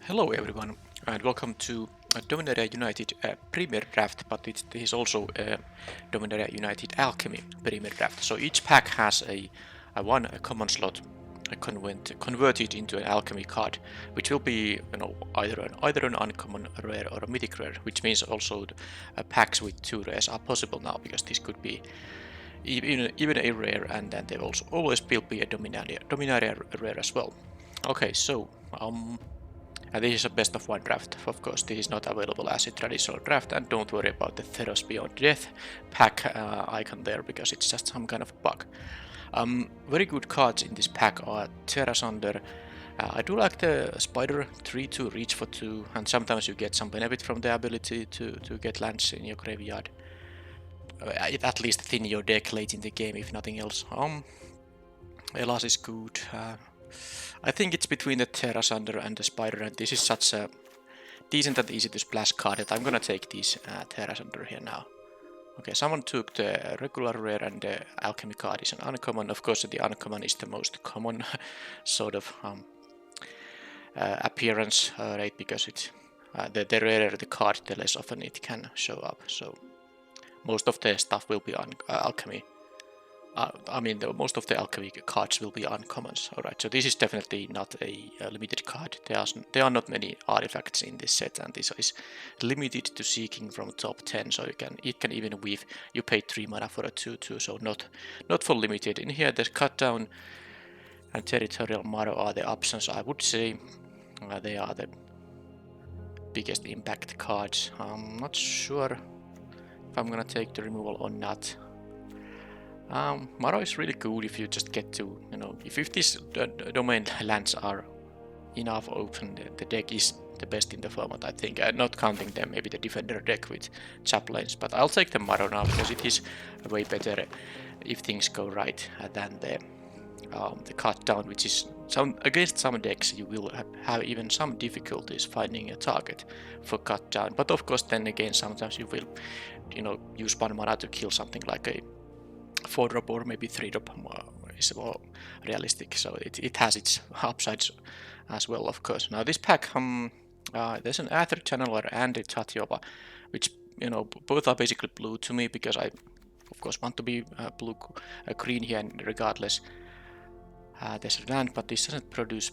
Hello everyone and welcome to Dominaria United Premier Draft, but this is also Dominaria United Alchemy Premier Draft. So each pack has a common slot converted into an alchemy card, which will be either an uncommon rare or a mythic rare, which means also packs with 2 rares are possible now, because this could be even a rare, and then there also always will be a Dominaria rare as well. Okay, so and this is a best of 1 draft. Of course, this is not available as a traditional draft, and don't worry about the Theros Beyond Death pack icon there, because it's just some kind of bug. Very good cards in this pack are Terrasunder. I do like the Spider 3-2 reach for 2, and sometimes you get some benefit from the ability to get lands in your graveyard. At least thin your deck late in the game, if nothing else. Elas is good. I think it's between the Terrasunder and the Spider, and this is such a decent and easy to splash card that I'm gonna take this Terrasunder here now. Okay, someone took the regular rare, and the alchemy card is an uncommon. Of course, the uncommon is the most common sort of appearance rate, because it's the rarer the card, the less often it can show up. So most of the stuff will be on alchemy. Most of the alchemy cards will be uncommons. Alright, so this is definitely not a limited card. There are not many artifacts in this set, and this is limited to seeking from top 10, so it can even weave. You pay 3 mana for a 2-2, so not for limited. In here, the Cut Down and Territorial Marrow are the options. I would say they are the biggest impact cards. I'm not sure if I'm gonna take the removal or not. Marrow is really good if you just get to, if these domain lands are enough open, the deck is the best in the format, I think. Not counting them, maybe the Defender deck with Chaplains, but I'll take the Marrow now, because it is way better if things go right than the Cut Down, which is against some decks you will have even some difficulties finding a target for Cut Down. But of course, then again, sometimes you will, use 1 mana to kill something like a 4-drop or maybe 3-drop is more realistic, so it has its upsides as well, of course. Now this pack, there's an Aether Channeler and a Tatioba, which both are basically blue to me, because I of course want to be green here regardless. There's a land, but this doesn't produce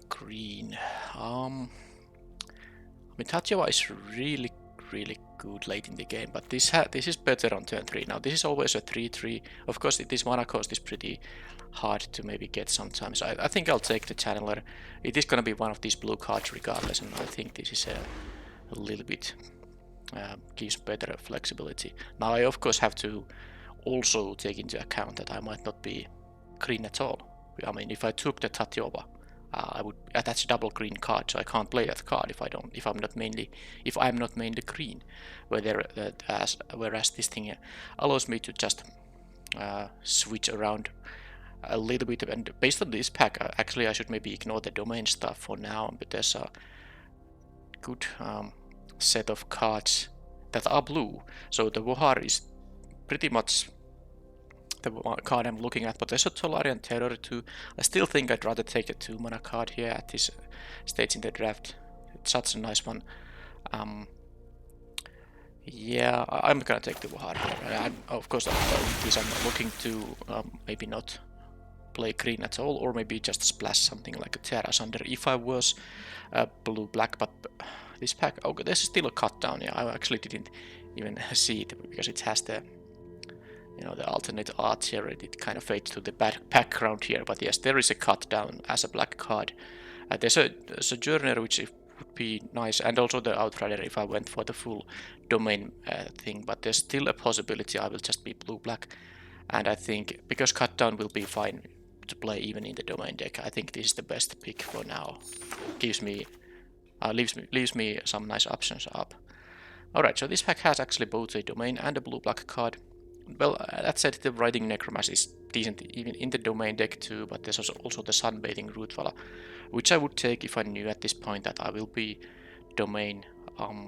green. Tatioba is really good late in the game, but this is better on turn 3. Now this is always a 3-3. Of course, this mana cost is pretty hard to maybe get sometimes. I think I'll take the Channeler. It is gonna be one of these blue cards regardless, and I think this is a little bit gives better flexibility. Now I of course have to also take into account that I might not be green at all. I mean, if I took the Tatioba, I would attach a double green card, so I can't play that card if I'm not mainly green. Whereas this thing allows me to just switch around a little bit, and based on this pack, actually I should maybe ignore the domain stuff for now. But there's a good set of cards that are blue, so the Wohar is pretty much the card I'm looking at, but there's a Tolarian Terror too. I still think I'd rather take the 2 mana card here at this stage in the draft. It's such a nice one. Yeah, I'm gonna take the Wohar here. Of course, I'm looking to maybe not play green at all, or maybe just splash something like a Terrasunder if I was blue-black, but this pack, okay, there's still a Cut Down. Yeah, I actually didn't even see it, because it has the the alternate art here. It kind of fades to the background here, but yes, there is a Cut Down as a black card. There's a Sojourner, which would be nice, and also the Outrider if I went for the full domain thing, but there's still a possibility I will just be blue-black, and I think because Cut Down will be fine to play even in the domain deck, I think this is the best pick for now. Gives me leaves me some nice options up. Alright, so this pack has actually both a domain and a blue-black card. Well, that said, the Writing Necromancer is decent even in the domain deck too, but there's also the Sunbathing Rootvala, which I would take if I knew at this point that I will be domain.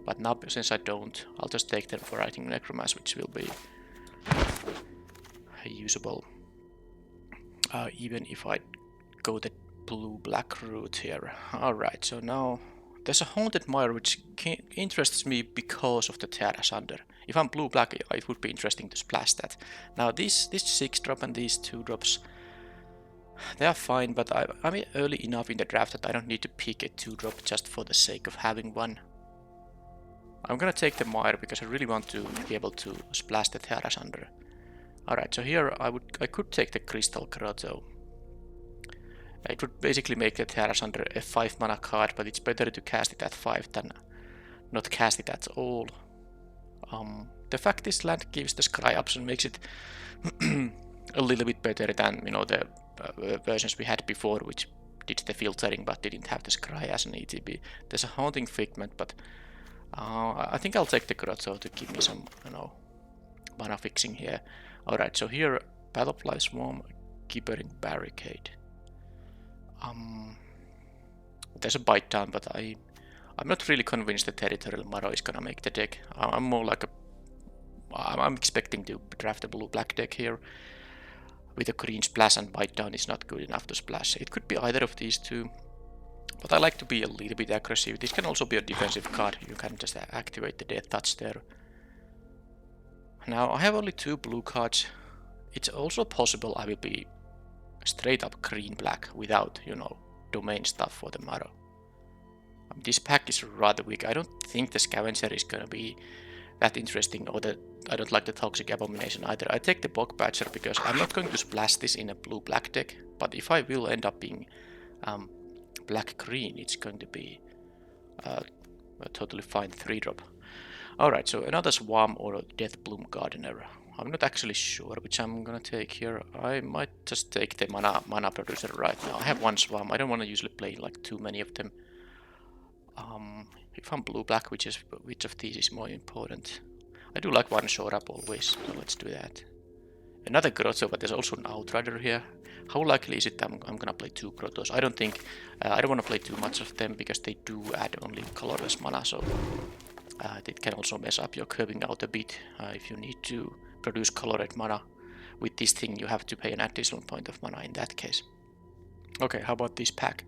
But now, since I don't, I'll just take the Writing Necromancer, which will be usable even if I go the blue-black route here. Alright, so now there's a Haunted Mire which interests me because of the Terra Sunder. If I'm blue-black, it would be interesting to splash that. Now this 6-drop and these 2-drops, they are fine, but I'm early enough in the draft that I don't need to pick a 2-drop just for the sake of having one. I'm gonna take the Mire because I really want to be able to splash the Terra Sunder. Alright, so here I could take the Crystal Grotto. It would basically make the Terra Sunder a 5 mana card, but it's better to cast it at 5 than not cast it at all. The fact this land gives the Scry option makes it a little bit better than, you know, the versions we had before, which did the filtering but didn't have the Scry as an ETB. There's a Haunting Figment, but I think I'll take the Grotto to give me some, you know, mana fixing here. Alright, so here, Battlefly Swarm, Gibbering Barricade. There's a bite down, but I'm not really convinced the Territorial Marrow is gonna make the deck. I'm more like I'm expecting to draft a blue-black deck here. With a green splash and bite down is not good enough to splash. It could be either of these two. But I like to be a little bit aggressive. This can also be a defensive card. You can just activate the Death Touch there. Now I have only 2 blue cards. It's also possible I will be straight up green-black without, you know, domain stuff for the Marrow. This pack is rather weak. I don't think the Scavenger is gonna be that interesting, or I don't like the Toxic Abomination either. I take the Bog Badger because I'm not going to splash this in a blue-black deck, but if I will end up being black-green, it's going to be a totally fine 3-drop. Alright, so another Swarm or a Deathbloom Gardener. I'm not actually sure which I'm gonna take here. I might just take the mana producer right now. I have 1 Swarm. I don't want to usually play like too many of them. If I'm blue-black, which of these is more important? I do like 1 shore up always, so let's do that. Another Grotto, but there's also an Outrider here. How likely is it that I'm gonna play 2 Grottos? I don't think, I don't want to play too much of them because they do add only colorless mana, so it can also mess up your curving out a bit. If you need to produce colored mana with this thing, you have to pay an additional point of mana in that case. Okay, how about this pack?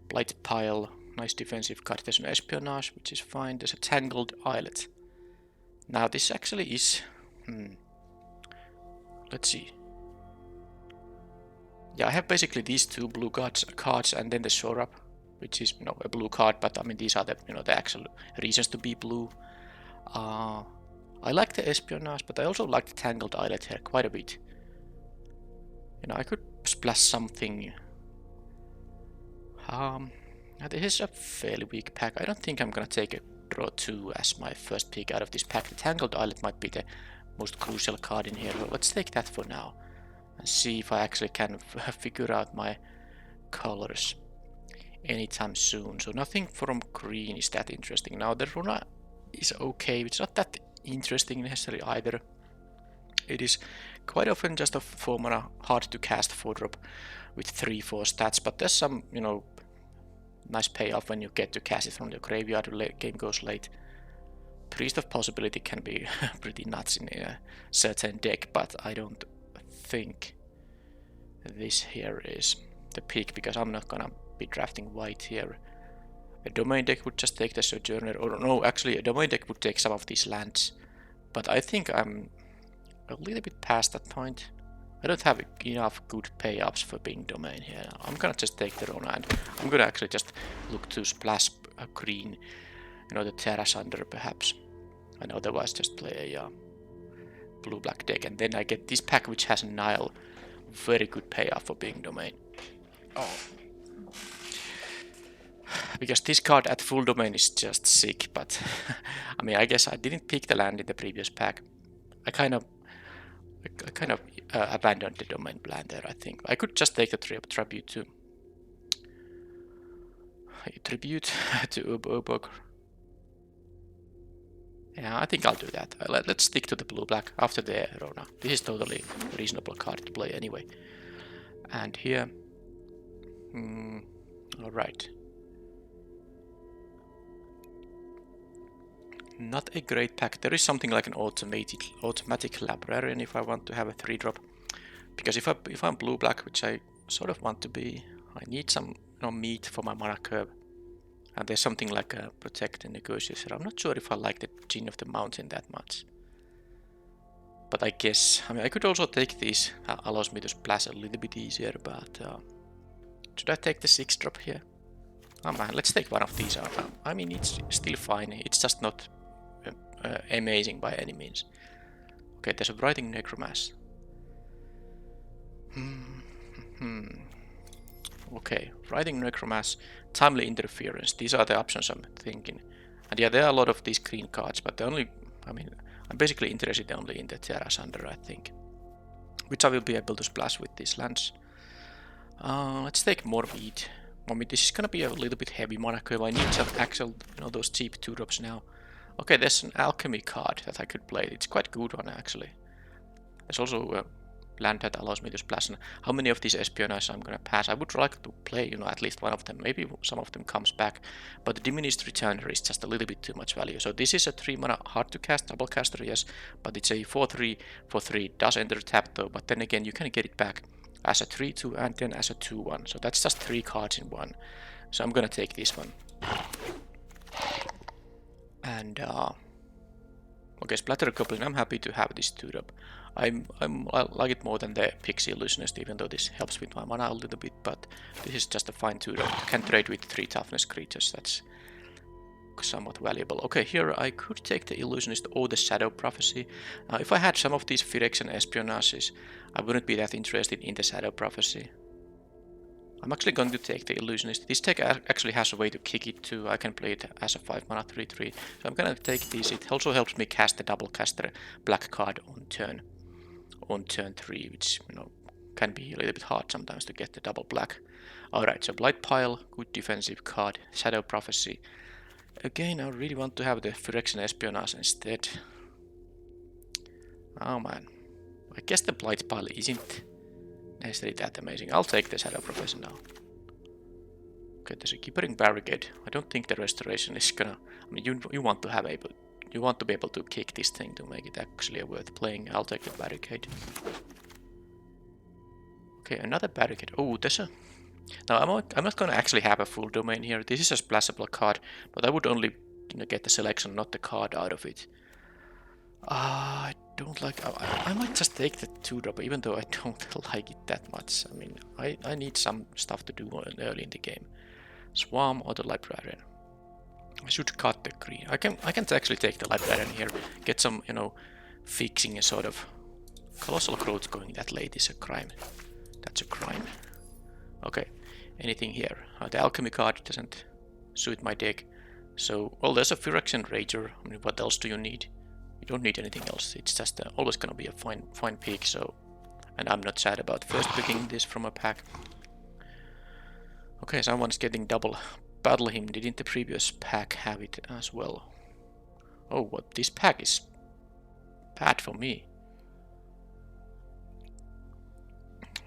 Blight Pile, nice defensive card. There's an Espionage, which is fine. There's a Tangled Islet. Now this actually is... Let's see. Yeah, I have basically these 2 blue cards and then the Shore Up, which is, you know, a blue card, but I mean these are the, you know, the actual reasons to be blue. I like the Espionage, but I also like the Tangled Islet here quite a bit. You know, I could splash something. This is a fairly weak pack. I don't think I'm gonna take a Draw 2 as my first pick out of this pack. The Tangled Islet might be the most crucial card in here. Well, let's take that for now and see if I actually can figure out my colors anytime soon. So nothing from green is that interesting. Now the Runa is okay. It's not that interesting necessarily either. It is quite often just a 4 mana hard to cast 4-drop with 3/4 stats, but there's some, you know, nice payoff when you get to cast it from the graveyard or game goes late. Priest of Possibility can be pretty nuts in a certain deck, but I don't think this here is the pick because I'm not gonna be drafting white here. A Domain deck would just take the Sojourner, or no, actually a Domain deck would take some of these lands, but I think I'm a little bit past that point. I don't have enough good payoffs for being Domain here. I'm gonna just take the Rona and I'm gonna actually just look to splash a green, you know, the Terra Sunder perhaps, and otherwise just play a blue-black deck, and then I get this pack which has a Nile, very good payoff for being Domain. Oh. Because this card at full Domain is just sick, but I mean, I guess I didn't pick the land in the previous pack. I kind of abandoned the Domain plan there, I think. I could just take the Tribute to Ubog. Yeah, I think I'll do that. Let's stick to the blue-black after the Rona. This is totally a reasonable card to play anyway. And here... alright. Not a great pack. There is something like an automatic Librarian if I want to have a 3-drop. Because if I'm blue-black, which I sort of want to be, I need some, you know, meat for my mana curve. And there's something like a protect and negotiation. I'm not sure if I like the Gin of the Mountain that much. But I guess, I mean, I could also take these. Allows me to splash a little bit easier, but should I take the 6-drop here? Oh man, let's take one of these out. I mean, it's still fine. It's just not amazing by any means. Okay, there's a Writing Necromass. Okay, Writing Necromass, Timely Interference. These are the options I'm thinking. And yeah, there are a lot of these green cards, but the only, I mean, I'm basically interested only in the Terra Sunder, I think. Which I will be able to splash with these lands. Let's take more wheat. I mean, this is gonna be a little bit heavy mana curve. I need some actual, you know, those cheap 2-drops now. Okay, there's an alchemy card that I could play. It's quite good one actually. There's also a land that allows me to splash. And how many of these espionage I'm gonna pass? I would like to play, you know, at least one of them. Maybe some of them comes back. But the diminished returner is just a little bit too much value. So this is a 3 mana hard to cast, double caster, yes. But it's a 4/3 for 3. Does enter tap though. But then again, you can get it back as a 3/2 and then as a 2/1. So that's just 3 cards in one. So I'm gonna take this one. And okay, Splatter Goblin, I'm happy to have this 2-drop. I like it more than the Pixie Illusionist, even though this helps with my mana a little bit, but this is just a fine 2-drop. You can trade with 3 toughness creatures, that's somewhat valuable. Okay, here I could take the Illusionist or the Shadow Prophecy. Now, if I had some of these Phyrexian Espionages, I wouldn't be that interested in the Shadow Prophecy. I'm actually going to take the Illusionist. This deck actually has a way to kick it too. I can play it as a 5 mana 3/3. So I'm gonna take these. It also helps me cast the double caster black card on turn 3, which, you know, can be a little bit hard sometimes to get the double black. Alright, so Blight Pile, good defensive card. Shadow Prophecy. Again, I really want to have the Phyrexian Espionage instead. Oh man. I guess the Blight Pile isn't necessarily that amazing. I'll take the Shadow Prophecy now. Okay, there's a Gibbering Barricade. I don't think the Restoration is gonna... I mean, you want to have you want to be able to kick this thing to make it actually worth playing. I'll take the Barricade. Okay, another Barricade. Oh, there's a... Now, I'm not gonna actually have a full domain here. This is a splashable card, but I would only, you know, get the selection, not the card out of it. I don't like... I might just take the 2-drop, even though I don't like it that much. I mean, I need some stuff to do early in the game. Swarm or the Librarian. I should cut the green. I can actually take the Librarian here, get some, you know, fixing a sort of... Colossal Growth going that late is a crime. That's a crime. Okay, anything here? The Alchemy card doesn't suit my deck. So, well, there's a Phyrexian Rager. I mean, what else do you need? You don't need anything else. It's just always gonna be a fine pick. So, and I'm not sad about first picking this from a pack. Okay, someone's getting double Battle Hymn. Didn't the previous pack have it as well? Oh, what? This pack is bad for me.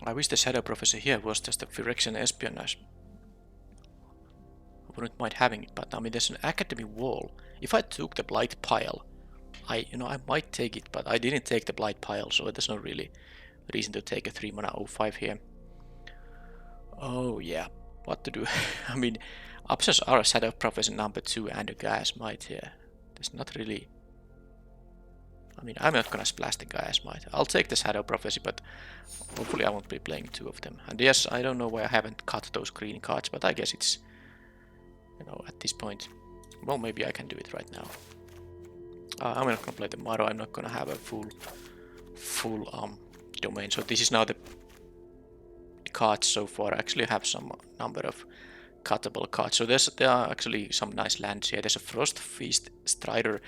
I wish the Shadow Prophecy here was just a Phyrexian Espionage. I wouldn't mind having it, but I mean, there's an Academy Wall. If I took the Blight Pile, I might take it, but I didn't take the Blight Pile, so there's no really reason to take a 3 mana 05 here. Oh yeah, what to do? I mean, options are a Shadow Prophecy number 2 and a Gaea's Might here. There's not really... I mean, I'm not gonna splash the Gaea's Might. I'll take the Shadow Prophecy, but hopefully I won't be playing 2 of them. And yes, I don't know why I haven't cut those green cards, but I guess it's, you know, at this point, well, maybe I can do it right now. I'm not gonna play the Maro. I'm not gonna have a full domain. So this is now the cards so far. I actually have some number of cuttable cards. So there are actually some nice lands here. There's a Frost Feast Strider.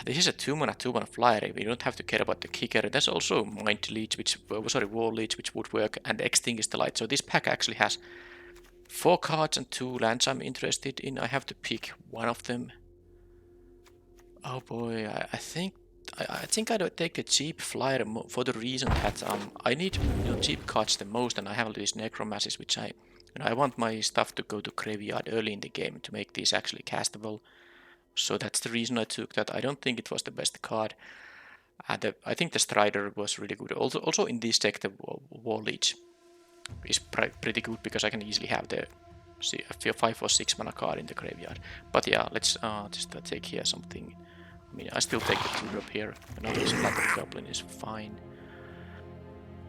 This is a 2 mana 2/1 flyer. We don't have to care about the kicker. There's also Mind Leech, Wall Leech, which would work, and Extinguish the Light. So this pack actually has 4 cards and 2 lands I'm interested in. I have to pick one of them. Oh boy, I think I'd take a cheap flyer for the reason that I need, you know, cheap cards the most, and I have these Necromasses, which I want my stuff to go to graveyard early in the game to make these actually castable. So that's the reason I took that. I don't think it was the best card. And I think the Strider was really good. Also in this deck, the Wall Leech is pretty good because I can easily have the see a 5 or 6 mana card in the graveyard. But yeah, let's just take here something. I mean, I still take the 2-drop here. Another Splatter Goblin is fine.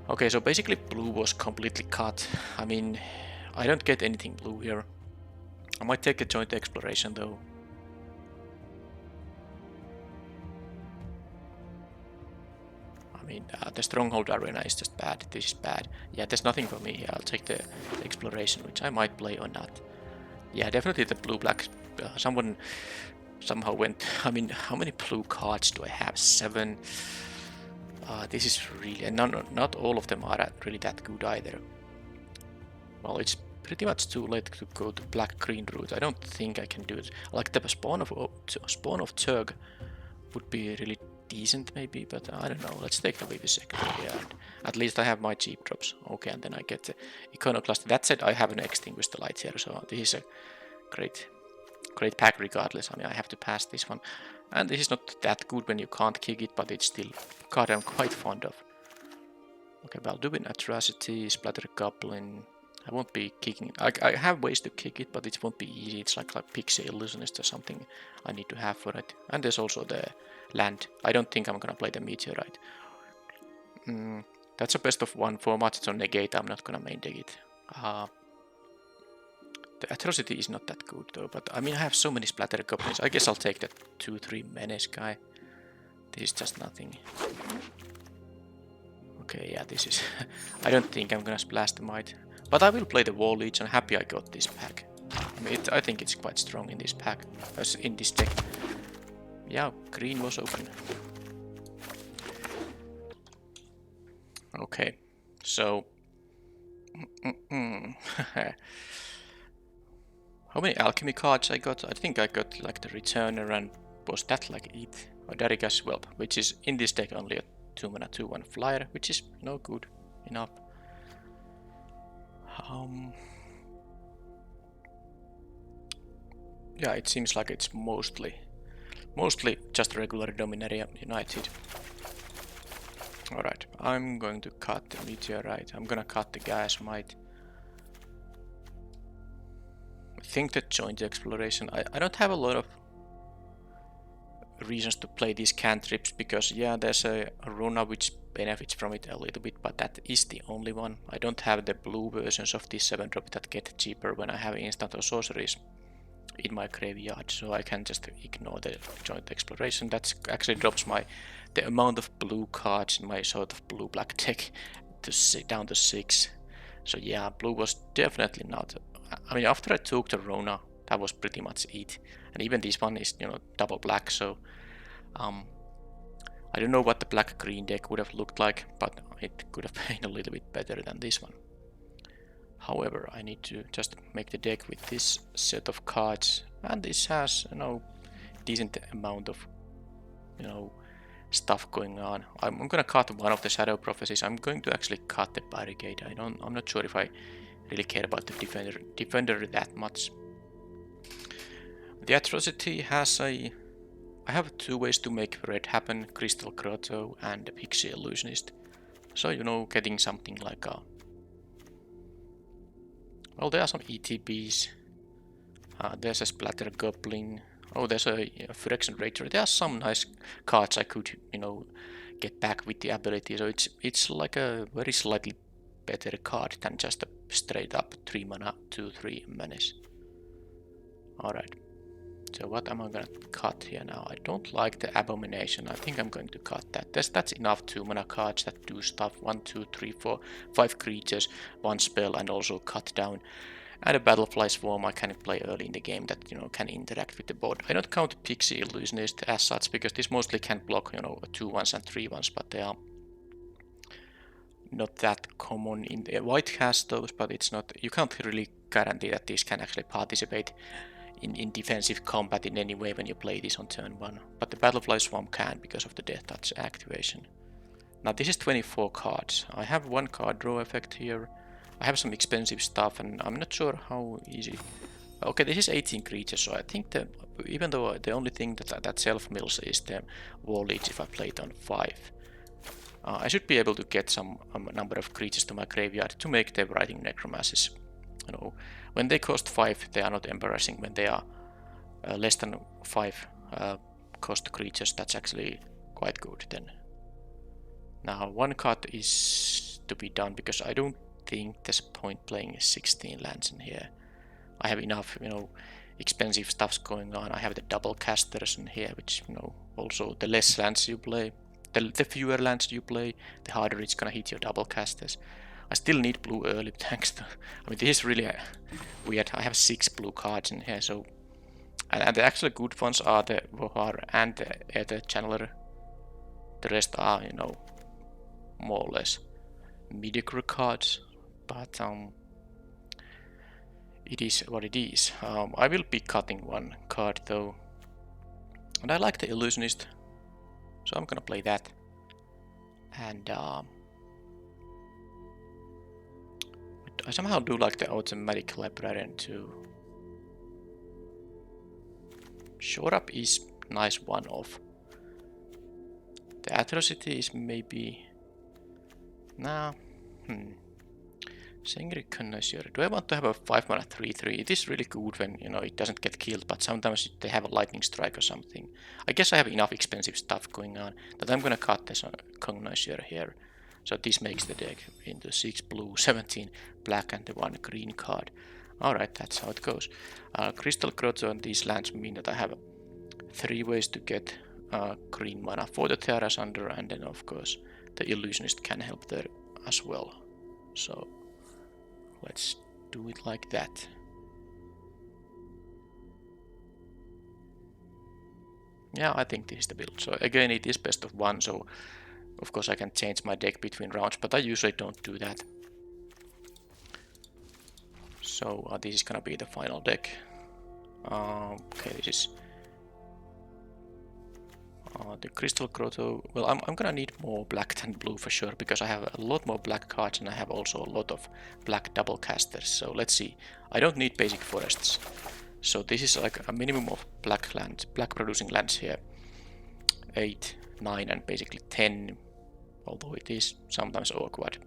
Okay, so basically blue was completely cut. I mean, I don't get anything blue here. I might take a joint exploration though. I mean, the Stronghold Arena is just bad. This is bad. Yeah, there's nothing for me. I'll take the exploration, which I might play or not. Yeah, definitely the blue-black. Someone somehow went. I mean, how many blue cards do I have? 7. This is really, and not all of them are really that good either. Well, it's pretty much too late to go to black-green route. I don't think I can do it. Like the Spawn of Zerg would be really decent maybe, but I don't know. Let's take the Vivisector here. And at least I have my cheap drops. Okay, and then I get the Iconoclast. That said, I have an Extinguish the Light here, so this is a great pack regardless. I mean, I have to pass this one. And this is not that good when you can't kick it, but it's still a card I'm quite fond of. Okay, Balduin Atrocity, Splatter Goblin. I won't be kicking it. I have ways to kick it, but it won't be easy. It's like Pixie Illusionist or something I need to have for it. And there's also the land. I don't think I'm gonna play the Meteorite. That's a best of 1 format. It's on negate. I'm not gonna main deck it. The Atrocity is not that good though, but I mean I have so many Splatter Goblins. I guess I'll take that 2-3 Menace guy. This is just nothing. Okay, yeah, this is... I don't think I'm gonna splash the Might. But I will play the War Leech. I'm happy I got this pack. I mean, I think it's quite strong in this pack, in this deck. Yeah, green was open. Okay, so... How many alchemy cards I got? I think I got like the Returner and was that like it? Or Darika's Whelp, which is in this deck only a 2-mana 2/1 flyer, which is no good enough. Yeah, it seems like it's mostly just regular Dominaria United. Alright, I'm going to cut the Meteorite. I'm gonna cut the Gas Might. I think the joint exploration. I don't have a lot of reasons to play these cantrips because yeah, there's a Runa which benefits from it a little bit, but that is the only one. I don't have the blue versions of these 7-drop that get cheaper when I have instant or sorceries in my graveyard, so I can just ignore the joint exploration. That actually drops the amount of blue cards in my sort of blue-black deck down to 6. So yeah, blue was definitely not. I mean, after I took the Rona, that was pretty much it. And even this one is, you know, double black, so I don't know what the black-green deck would have looked like, but it could have been a little bit better than this one. However, I need to just make the deck with this set of cards, and this has, you know, decent amount of, you know, stuff going on. I'm gonna cut one of the Shadow Prophecies. I'm going to actually cut the Barricade. I'm not sure if I really care about the defender that much. The Atrocity has I have 2 ways to make red happen: Crystal Grotto and Pixie Illusionist. So, you know, getting something like a... Well, there are some ETBs. There's a Splatter Goblin. Oh, there's a Phyrexian Rager. There are some nice cards I could, you know, get back with the ability. So it's like a very slightly better card than just a straight up 3-mana 2/3 Menace. Alright. So what am I gonna cut here now? I don't like the Abomination. I think I'm going to cut that. That's enough 2-mana cards that do stuff. 1, 2, 3, 4, 5 creatures, 1 spell, and also cut down. And a Battlefly Swarm I can play early in the game that, you know, can interact with the board. I don't count Pixie Illusionist as such because this mostly can block, you know, 2/1s and 3/1s, but they are not that common. In the white has those, but it's not. You can't really guarantee that these can actually participate in defensive combat in any way when you play this on turn 1. But the Battlefly Swarm can because of the Death Touch activation. Now this is 24 cards. I have 1 card draw effect here. I have some expensive stuff and I'm not sure how easy. Okay, this is 18 creatures, so I think that even though the only thing that self-mills is the War Leech if I play it on 5. I should be able to get some number of creatures to my graveyard to make the Writhing Necromancies, you know, when they cost 5, they are not embarrassing. When they are less than 5 cost creatures, that's actually quite good then. Now, one cut is to be done because I don't think there's point playing 16 lands in here. I have enough, you know, expensive stuffs going on. I have the double casters in here, which, you know, also the less lands you play, the fewer lands you play, the harder it's gonna hit your double casters. I still need blue early thanks to, I mean, this is really weird. I have 6 blue cards in here, so, and the actually good ones are the Vohar and the Aether Channeler. The rest are, you know, more or less mediocre cards, but it is what it is. I will be cutting one card though, and I like the Illusionist, so I'm gonna play that. And I somehow do like the Automatic Librarian too. Shore Up is nice one-off. The Atrocity is maybe... Nah, Sengri Connoisseur. Do I want to have a 5-mana 3/3? It is really good when, you know, it doesn't get killed, but sometimes they have a Lightning Strike or something. I guess I have enough expensive stuff going on that I'm gonna cut this Connoisseur here. So this makes the deck into 6 blue, 17 black and the 1 green card. Alright, that's how it goes. Crystal Grotto and these lands mean that I have 3 ways to get green mana for the Terra Sunder, and then of course the Illusionist can help there as well. So let's do it like that. Yeah, I think this is the build. So again, it is best of 1, so of course I can change my deck between rounds, but I usually don't do that. So this is gonna be the final deck. Okay, this is the Crystal Grotto. Well, I'm gonna need more black than blue for sure, because I have a lot more black cards and I have also a lot of black double casters. So let's see. I don't need basic forests. So this is like a minimum of black lands, black producing lands here. 8, 9 and basically 10, although it is sometimes awkward.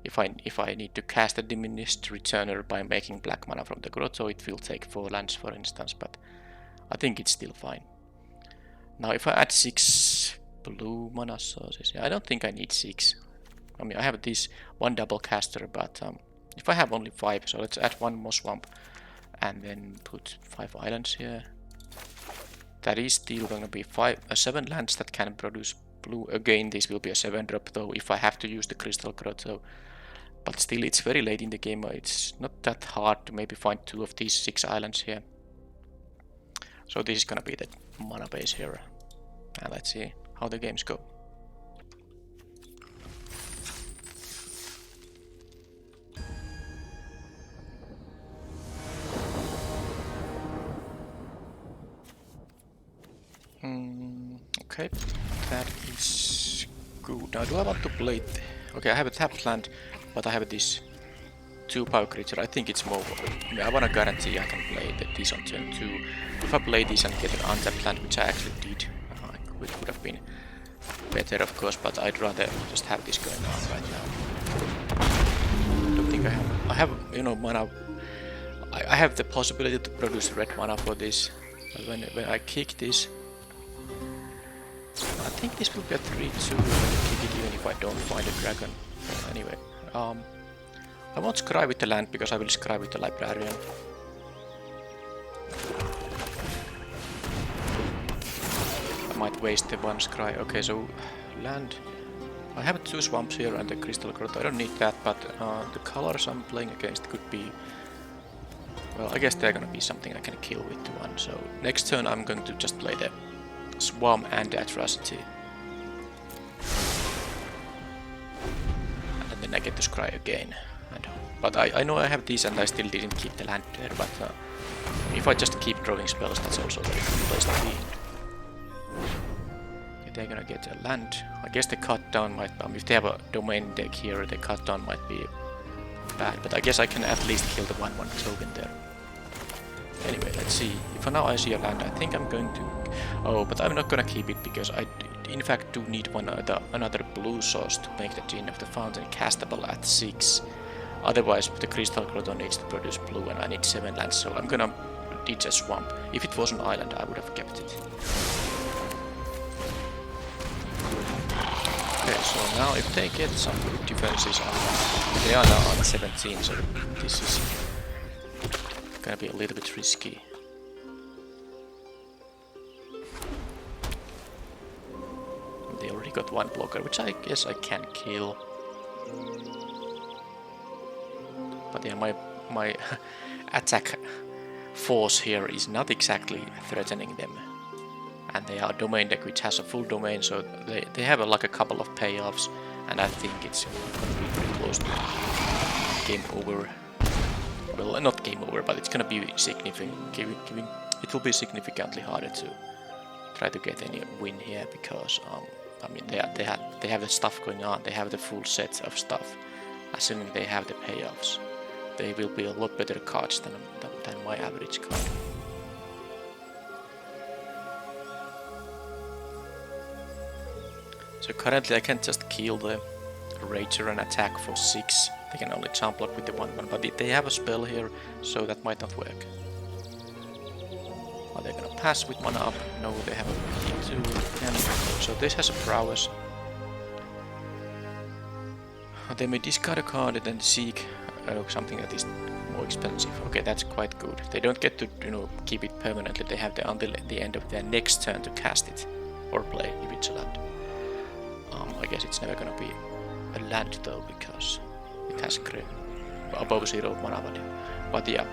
If I need to cast a diminished returner by making black mana from the grotto, it will take 4 lands for instance, but I think it's still fine. Now if I add 6 blue mana sources, I don't think I need 6. I mean, I have this 1 double caster, but if I have only 5, so let's add 1 more swamp and then put 5 islands here. That is still going to be 7 lands that can produce blue. Again, this will be a 7-drop though if I have to use the Crystal Grotto. But still, it's very late in the game. It's not that hard to maybe find 2 of these 6 islands here. So this is gonna be the mana base here. And let's see how the games go. Okay, that is good. Now, do I want to play it? Okay, I have a tapped land, but I have this 2 power creature. I think it's more. I want to guarantee I can play this on turn 2. If I play this and get an untapped land, which I actually did, it would have been better, of course, but I'd rather just have this going on right now. I don't think I have, you know, mana. I have the possibility to produce red mana for this, but when I kick this, I think this will be a 3/2 kick it even if I don't find a dragon. Anyway, I won't scry with the land because I will scry with the librarian. I might waste the 1 scry. Okay, so land. I have 2 swamps here and the Crystal Grotto. I don't need that, but the colors I'm playing against could be... Well, I guess they're gonna be something I can kill with the 1. So next turn I'm going to just play the Swarm and the Atrocity. And then I get to scry again. But I know I have these and I still didn't keep the land there, but if I just keep drawing spells, that's also a very good place to be. Okay, they're gonna get a land. I guess the cut down might, if they have a domain deck here, the cut down might be bad, but I guess I can at least kill the 1/1 token there. Anyway, let's see. If now I see a land, I think I'm going to... Oh, but I'm not gonna keep it because I in fact do need another blue source to make the Gin of the Fountain castable at 6. Otherwise, the Crystal Grotto needs to produce blue, and I need 7 lands, so I'm gonna ditch a swamp. If it was an island, I would have kept it. Okay, so now if they get some good defenses, they are now on 17, so this is gonna be a little bit risky. They already got 1 blocker, which I guess I can kill. But yeah, my attack force here is not exactly threatening them. And they are a domain deck which has a full domain, so they have like a couple of payoffs, and I think it's going to be pretty close to game over. Well, not game over, but it's going to be significant. It will be significantly harder to try to get any win here because I mean they have the stuff going on. They have the full set of stuff. Assuming they have the payoffs, they will be a lot better cards than my average card. So currently I can just kill the Rager and attack for 6. They can only jump block with the 1/1, but they have a spell here, so that might not work. Are they gonna pass with 1 up? No, they have a P2, and so this has a prowess. They may discard a card and then seek something that is more expensive. Okay, that's quite good. They don't get to keep it permanently. They have until the end of their next turn to cast it or play if it's a land. I guess it's never gonna be a land though because it has above 0 mana value. But yeah,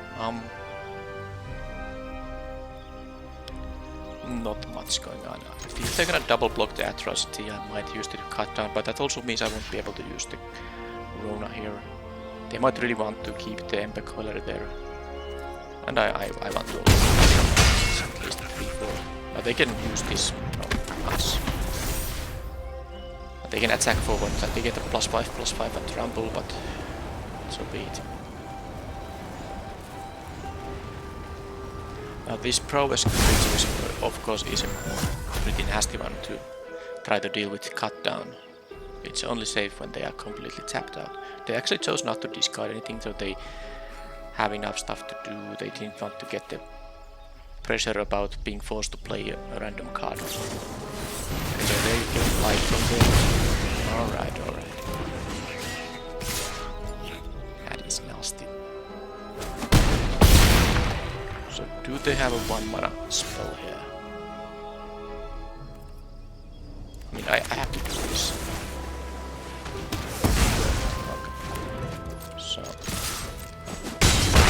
not much going on. If they're gonna double block the Atrocity, I might use it to cut down, but that also means I won't be able to use the Rona here. They might really want to keep the Ember Coiler there, and I want to at least 3-4. But they can use this us. They can attack forward, they get a +5/+5 and trample, but so be it. Now this prowess creature of course is a pretty nasty one to try to deal with cut down. It's only safe when they are completely tapped out. They actually chose not to discard anything, so they have enough stuff to do. They didn't want to get the pressure about being forced to play a random card or something. Okay, so they get light from there. Alright. That is nasty. So do they have a 1 mana spell here? I mean, I have to do this. Okay. So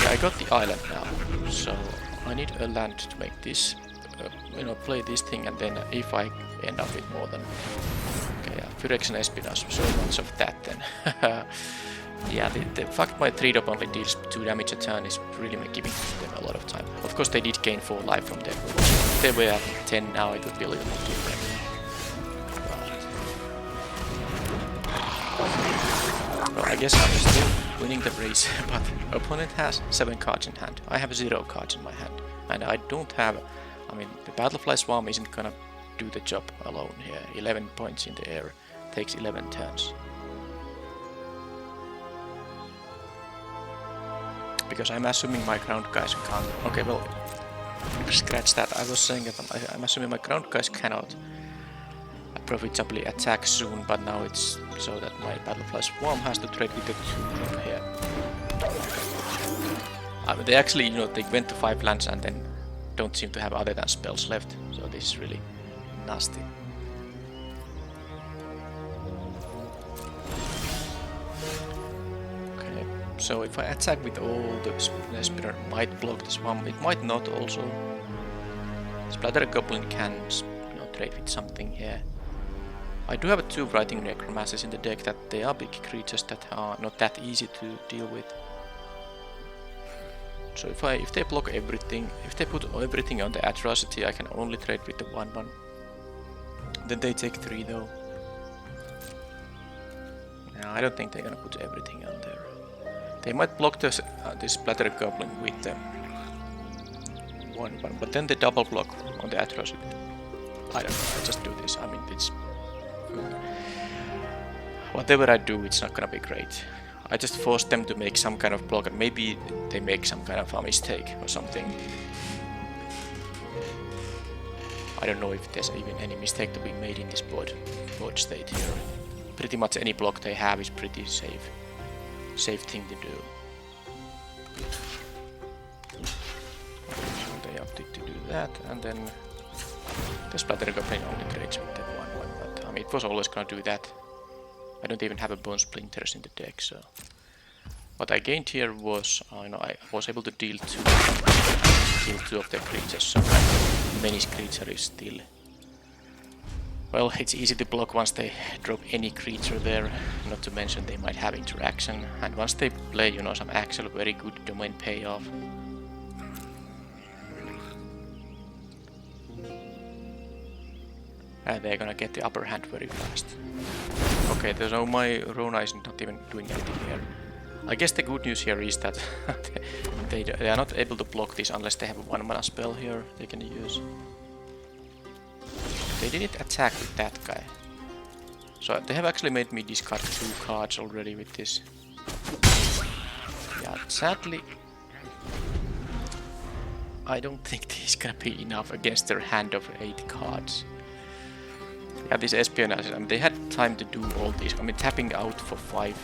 I got the island now, so I need a land to make this, play this thing, and then if I end up with more than Phyrexian Espionage, so much of that then. Yeah, the fact my 3-drop only deals 2 damage a turn is really giving them a lot of time. Of course they did gain 4 life from them. If they were at 10 now, it would be a little more different. Well, I guess I'm still winning the race, but opponent has 7 cards in hand. I have 0 cards in my hand, and I don't have... I mean, the Battlefly Swarm isn't gonna do the job alone here. 11 points in the air takes 11 turns. Because I'm assuming my ground guys can't... Okay, well, scratch that. I was saying that I'm assuming my ground guys cannot profitably attack soon, but now it's so that my Battlefly Swarm has to trade with the 2-drop here. They actually, they went to 5 lands and then don't seem to have other than spells left, so this is really nasty. Okay, so if I attack with all the Spear might block the Swarm, it might not also. Splatter Goblin can trade with something here. I do have 2 Writing Necromancers in the deck that they are big creatures that are not that easy to deal with. So if they block everything, if they put everything on the Atrocity, I can only trade with the 1/1. Then they take 3 though. No, I don't think they're gonna put everything on there. They might block this Splatter Goblin with the 1/1, but then they double block on the Atrocity. I don't know, I just do this. I mean, it's... Whatever I do, it's not gonna be great. I just forced them to make some kind of block, and maybe they make some kind of a mistake or something. I don't know if there's even any mistake to be made in this board state here. Pretty much any block they have is pretty safe thing to do. So they opted to do that, and then the Splatter Goblin only trades with the 1/1, but I mean, it was always gonna do that. I don't even have a Bone Splinters in the deck, so what I gained here was, I was able to deal two of their creatures, so my Menace creature is still... Well, it's easy to block once they drop any creature there, not to mention they might have interaction, and once they play, some actual very good domain payoff. They're gonna get the upper hand very fast. Okay, so my Rona is not even doing anything here. I guess the good news here is that they are not able to block this unless they have a 1-mana spell here they can use. They didn't attack with that guy. So they have actually made me discard 2 cards already with this. Yeah, sadly, I don't think this is gonna be enough against their hand of 8 cards. Yeah, this espionage, I mean, they had time to do all this. I mean, tapping out for 5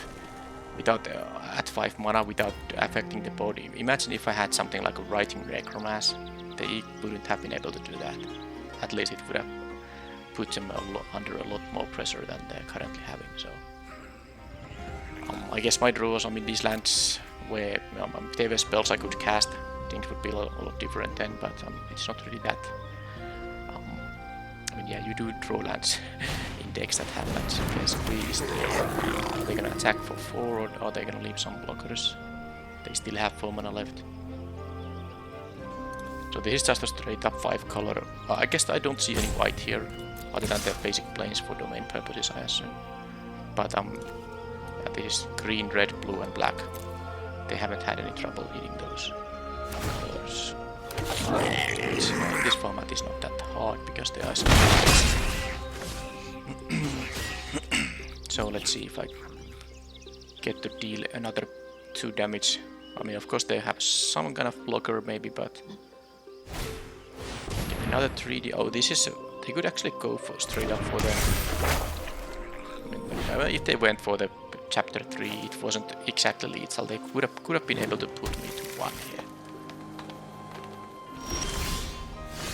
without at 5 mana without affecting the body. Imagine if I had something like a Writing Necromancer, they wouldn't have been able to do that. At least it would have put them under a lot more pressure than they're currently having. So I guess my draws, I mean, these lands where if there were spells I could cast, things would be a lot different then, but it's not really that. I mean, yeah, you do draw lands in decks that have lands. Okay, squeeze. Are they gonna attack for 4 or are they gonna leave some blockers? They still have 4 mana left. So this is just a straight up 5 color. I guess I don't see any white here, other than the basic planes for domain purposes, I assume. But yeah, this is green, red, blue, and black. They haven't had any trouble eating those colors. This format is not that hard because they are so So let's see if I get to deal another 2 damage. I mean, of course they have some kind of blocker maybe, but another 3D. Oh, this is they could actually go for straight up for the. I mean, if they went for the chapter 3, it wasn't exactly lethal. They could have been able to put me to 1 here.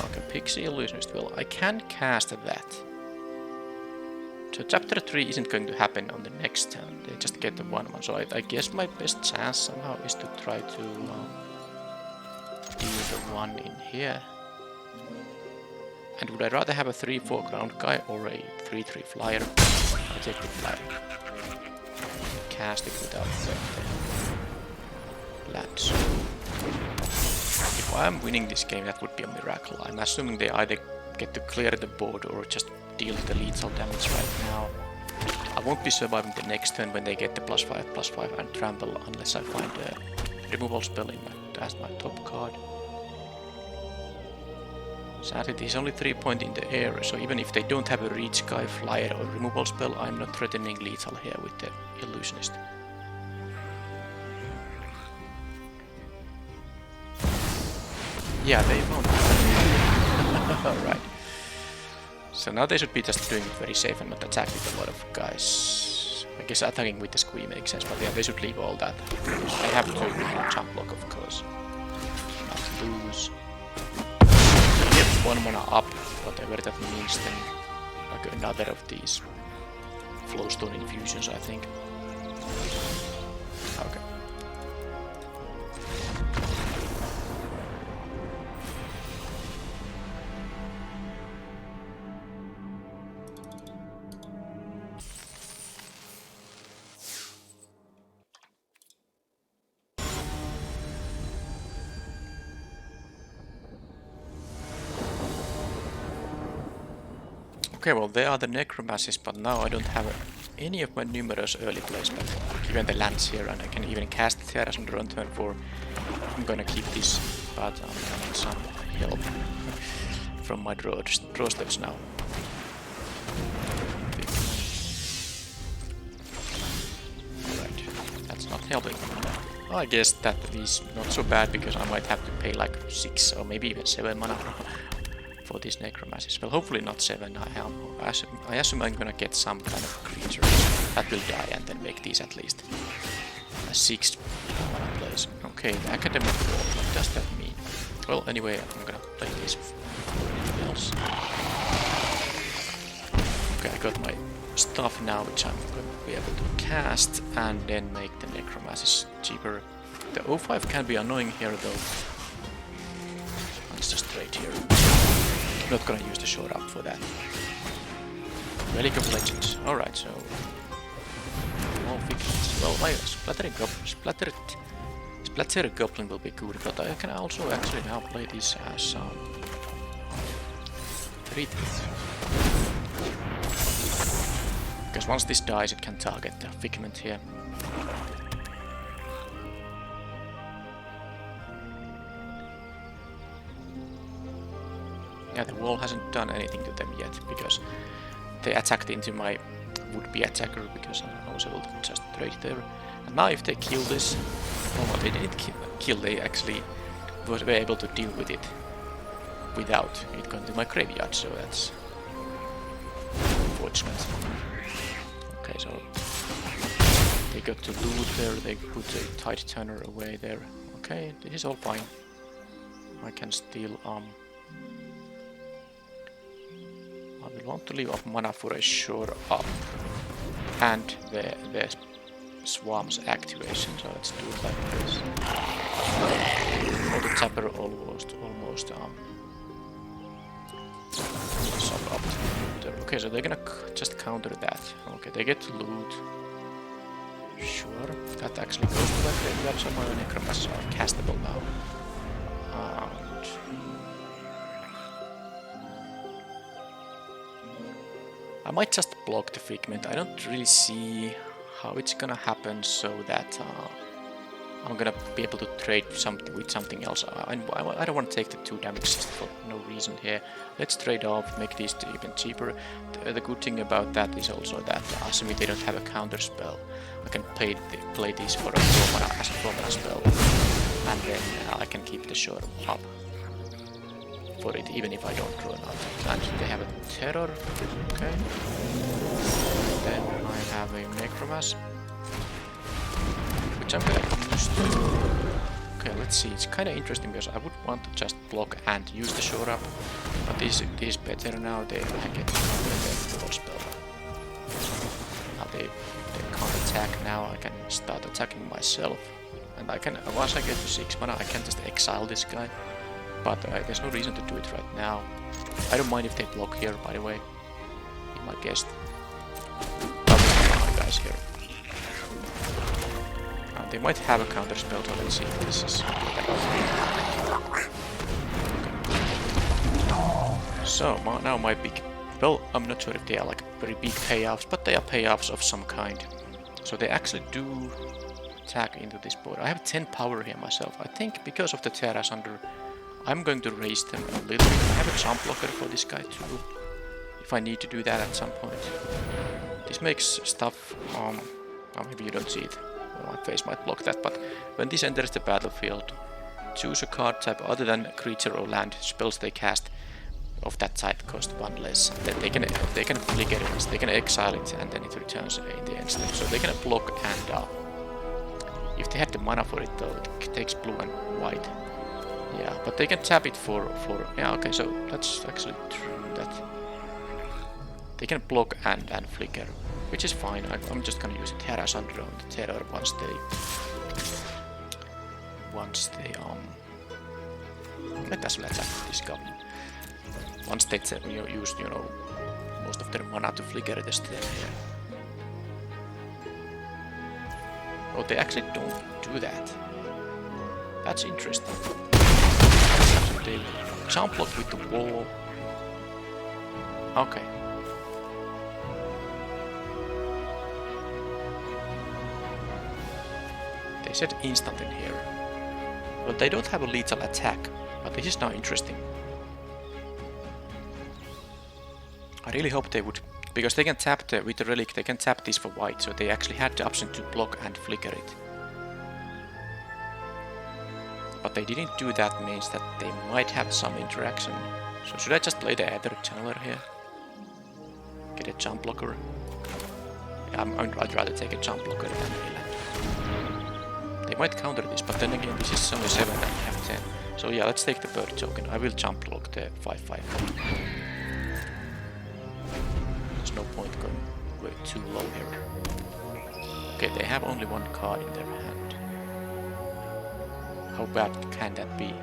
Okay, Pixie Illusionist. Well, I can cast that. So chapter 3 isn't going to happen on the next turn. They just get the 1/1. So I guess my best chance somehow is to try to deal the 1 in here. And would I rather have a 3/4 ground guy or a 3/3 flyer? I take the flyer. Cast it without the lands. If I'm winning this game, that would be a miracle. I'm assuming they either get to clear the board or just deal the lethal damage right now. I won't be surviving the next turn when they get the +5/+5 and trample unless I find a removal spell as my top card. Sadly, there's only 3 points in the air, so even if they don't have a reach guy, flyer, or removal spell, I'm not threatening lethal here with the illusionist. Yeah, they won't. Alright. So now they should be just doing it very safe and not attack with a lot of guys. I guess attacking with the squee makes sense, but yeah, they should leave all that. I have to jump block, of course. Not lose. Get 1 mana up, whatever that means, then like another of these Flowstone infusions, I think. Okay. Okay, well, they are the Necromancers, but now I don't have any of my numerous early placement, given the lands here, and I can even cast Theras on the run turn 4. I'm gonna keep this, but I'm gonna need some help from my draw steps now. Alright, that's helping. I guess that is not so bad because I might have to pay like 6 or maybe even 7 mana for these necromancies. Well, hopefully not 7. I assume I'm gonna get some kind of creature that will die and then make these at least a 6 mana plays. Okay, the academic wall. What does that mean? Well, anyway, I'm gonna play this else. Okay, I got my stuff now, which I'm going to be able to cast and then make the necromancies cheaper. The O5 can be annoying here though. Let's just trade here. I'm not gonna use the short up for that. Relic of Legends. Alright, so more figures. Well, my Splatter Goblin will be good, but I can also actually now play this as retreat. Because once this dies, it can target the figment here. Yeah, the wall hasn't done anything to them yet, because they attacked into my would-be attacker, because I was able to just trade there. And now if they kill this, well, they didn't kill, they actually were able to deal with it without it going to my graveyard, so that's unfortunate. Okay, so they got to loot there, they put a Tide Turner away there. Okay, this is all fine. I can still I will want to leave up mana for a shore up and the Swarm's activation, so let's do it like this. Auto tapper almost sub up there. Okay, so they're gonna just counter that. Okay, they get to loot. Sure, that actually goes to that graveyard, so my necromancies are castable now. And I might just block the figment. I don't really see how it's gonna happen so that I'm gonna be able to trade something with something else. I don't want to take the 2 damage just for no reason here. Let's trade off, make these even cheaper. The good thing about that is also that assuming they don't have a counter spell, I can play these for a 4 mana as a 4 mana spell, and then I can keep the short up for it even if I don't draw another. And they have a terror, okay. Then I have a necromancy, which I'm gonna use to... Okay, let's see, it's kinda interesting because I would want to just block and use the shore up, but this is better now, they can get the wall spell. Now they can't attack now, I can start attacking myself, and I can, once I get to 6 mana, I can just exile this guy, but there's no reason to do it right now. I don't mind if they block here, by the way, be my guest. My guys here. They might have a counter spell, so let's see if this is good. So now my big... Well, I'm not sure if they are like very big payoffs, but they are payoffs of some kind. So they actually do attack into this board. I have 10 power here myself. I think because of the Terras under, I'm going to raise them a little bit. I have a jump blocker for this guy too, if I need to do that at some point. This makes stuff... oh, maybe you don't see it. My face might block that, but when this enters the battlefield, choose a card type other than creature or land. Spells they cast of that type cost 1 less. Then they can flicker it, they can exile it, and then it returns in the end step. So they can block and if they had the mana for it though, it takes blue and white. Yeah, but they can tap it for yeah. Okay, so that's actually true that they can block and flicker. Which is fine, I'm just gonna use Terras under on the terror once they let us attack this goblin. Once they use, you know, most of their mana to flicker the stem here. Oh, they actually don't do that. That's interesting. So they jump block with the wall. Okay. They said instant in here. Well, they don't have a lethal attack, but this is now interesting. I really hope they would, because they can tap with the relic, they can tap this for white, so they actually had the option to block and flicker it. but they didn't do that, means that they might have some interaction. So should I just play the other channeler here? Get a jump blocker? Yeah, I'd rather take a jump blocker than a land. They might counter this, but then again this is only 7 and I have 10. So yeah, let's take the bird token. I will jump block the 5/5. There's no point going way too low here. Okay, they have only one card in their hand. How bad can that be?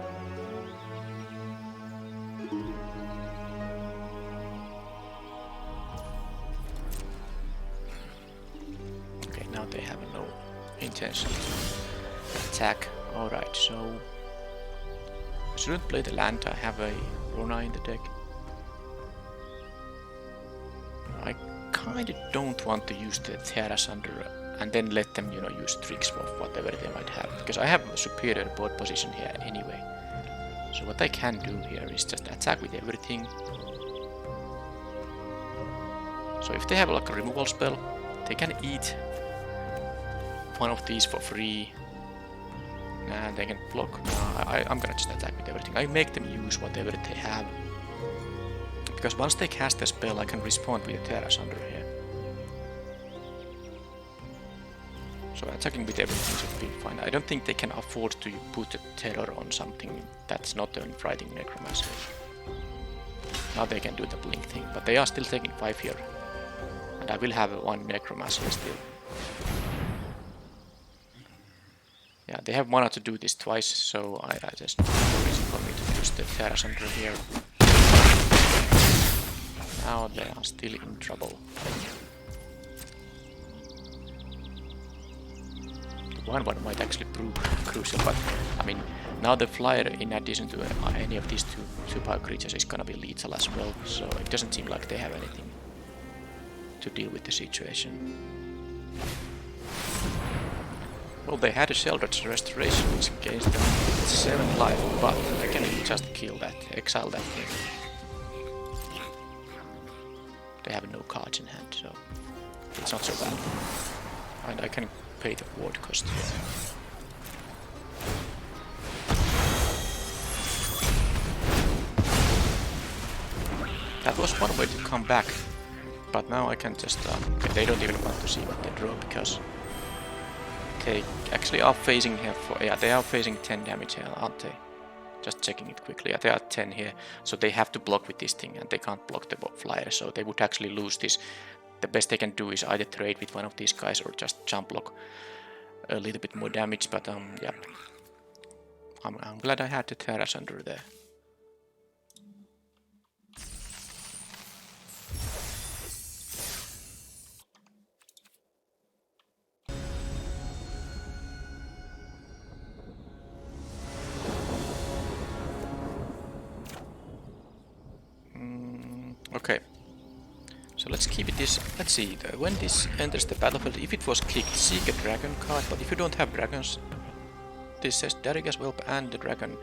Okay, now they have no intention to attack. Alright, so I shouldn't play the land. I have a Rona in the deck. I kinda don't want to use the Terra Sunder and then let them, you know, use tricks of whatever they might have, because I have a superior board position here anyway. So what I can do here is just attack with everything. So if they have like a removal spell, they can eat one of these for free. And they can block. I'm gonna just attack with everything. I make them use whatever they have. Because once they cast a spell, I can respond with a Terra Sunder here. So attacking with everything should be fine. I don't think they can afford to put a terror on something that's not a Frightening Necromancer. Now they can do the blink thing, but they are still taking 5 here. And I will have one Necromancer still. Yeah, they have mana to do this twice, so I just no reason for me to use the Terra Sunder here. Now they are still in trouble. The 1/1 might actually prove crucial, but I mean, now the flyer, in addition to any of these two power creatures, is gonna be lethal as well, so it doesn't seem like they have anything to deal with the situation. Well, they had a Sheldred's Restoration, which gains them 7 life, but I can just kill that, exile that thing. They have no cards in hand, so it's not so bad. And I can pay the ward cost here. That was one way to come back, but now I can just... they don't even want to see what they draw, because they actually are facing here for... yeah, they are facing 10 damage here, aren't they? Just checking it quickly. Yeah, they are 10 here, so they have to block with this thing, and they can't block the flyer, so they would actually lose this. The best they can do is either trade with one of these guys or just jump block a little bit more damage, but yeah. I'm glad I had the Terra Sunder there. Okay, so let's keep it this. Let's see, when this enters the battlefield, if it was kicked, seek a dragon card, but if you don't have dragons, this says Dariga's Whelp and the dragon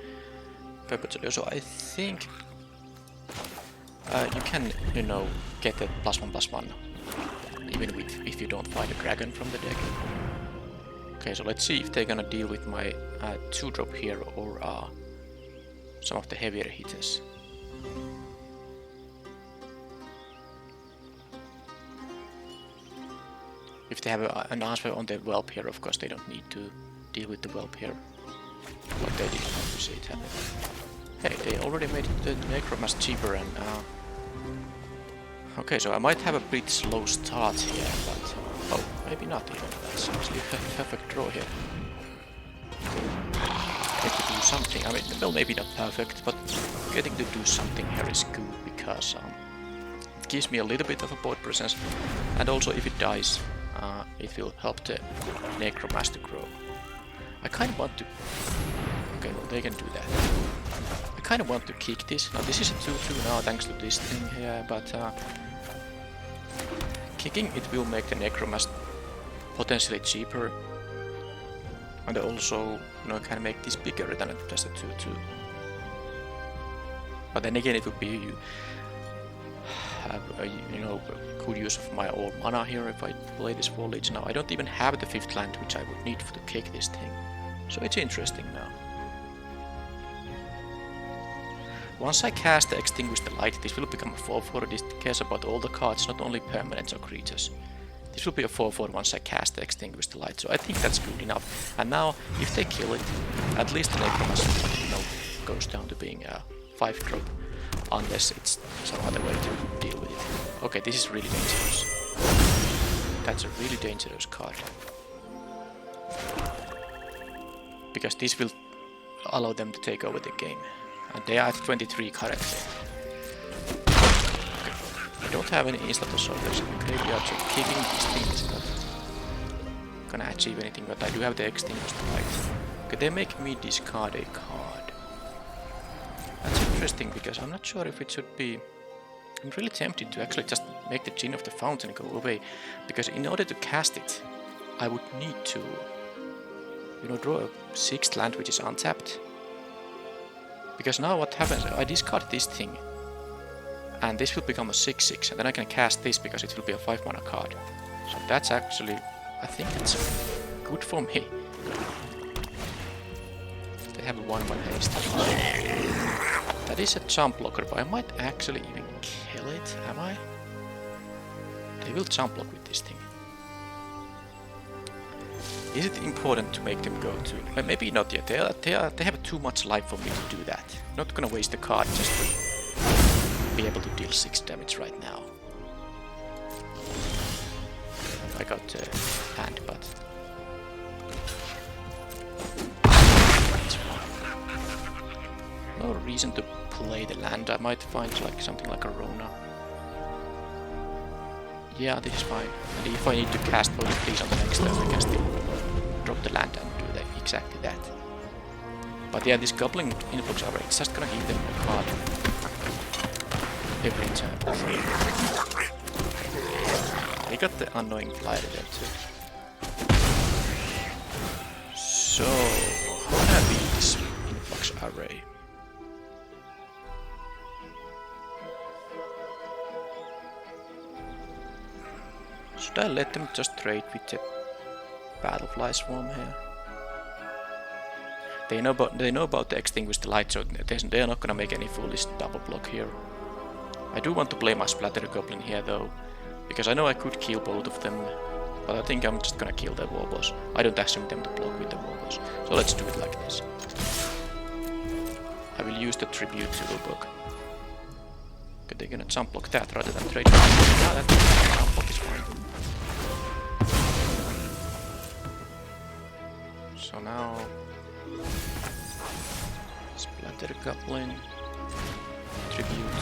perpetually. So I think you can, you know, get a +1/+1 even if you don't find a dragon from the deck. Okay, so let's see if they're gonna deal with my 2-drop here or some of the heavier hitters. If they have an answer on the whelp here, of course they don't need to deal with the whelp here. But they didn't want to see it happen. Hey, they already made the Necromas cheaper and... okay, so I might have a bit slow start here, but... oh, maybe not even. That's actually a perfect draw here. Get to do something. I mean, well, maybe not perfect, but getting to do something here is good, because it gives me a little bit of a board presence. And also, if it dies, it will help the Necromas to grow. I kind of want to... okay, well, they can do that. I kind of want to kick this. Now, this is a 2/2 now, thanks to this thing here, but... kicking it will make the Necromas potentially cheaper. And also, you know, can make this bigger than just a 2/2. But then again, it would be... you know, good use of my old mana here if I play this foliage now. I don't even have the 5th land, which I would need to kick this thing. So it's interesting now. Once I cast the Extinguish the Light, this will become a 4/4. This cares about all the cards, not only permanents or creatures. This will be a 4/4 once I cast the Extinguish the Light, so I think that's good enough. And now, if they kill it, at least the Necromus, goes down to being a 5-drop, unless it's some other way to deal with it. Okay, this is really dangerous. That's a really dangerous card. Because this will allow them to take over the game. And they are at 23 currently. Okay. I don't have any instant or soldiers in the graveyard, so kicking this thing is not gonna achieve anything, but I do have the Extinguished Light. Okay, they make me discard a card. That's interesting, because I'm not sure if it should be... I'm really tempted to actually just make the Djinn of the Fountain go away, because in order to cast it, I would need to, draw a 6th land which is untapped. Because now what happens, I discard this thing, and this will become a 6/6, and then I can cast this because it will be a 5-mana card. So that's actually, I think that's good for me. They have a 1/1 haste. That is a jump blocker, but I might actually even kill it, am I? They will jump block with this thing. Is it important to make them go to... Maybe not yet. They have too much life for me to do that. Not gonna waste the card just to be able to deal 6 damage right now. I got hand, but... That's fine. No reason to play the land. I might find like something like a Rona. Yeah, this is fine. And if I need to cast both of these on the next turn, I can still drop the land and do exactly that. But yeah, this Goblin Influx Array, it's just gonna give them a card every turn. They got the Annoying Flyer there too. So, how can I beat this Influx Array? Should I let them just trade with the Battlefly Swarm here? They know about the Extinguished Light, so they are not gonna make any foolish double block here. I do want to play my Splatter Goblin here though, because I know I could kill both of them, but I think I'm just gonna kill the Warboss. I don't assume them to block with the Warboss, so let's do it like this. I will use the Tribute to Ubok. Okay, they're gonna jump block that rather than trade. Now that jump block is fine. So now, Splatter Goblin, Tribute,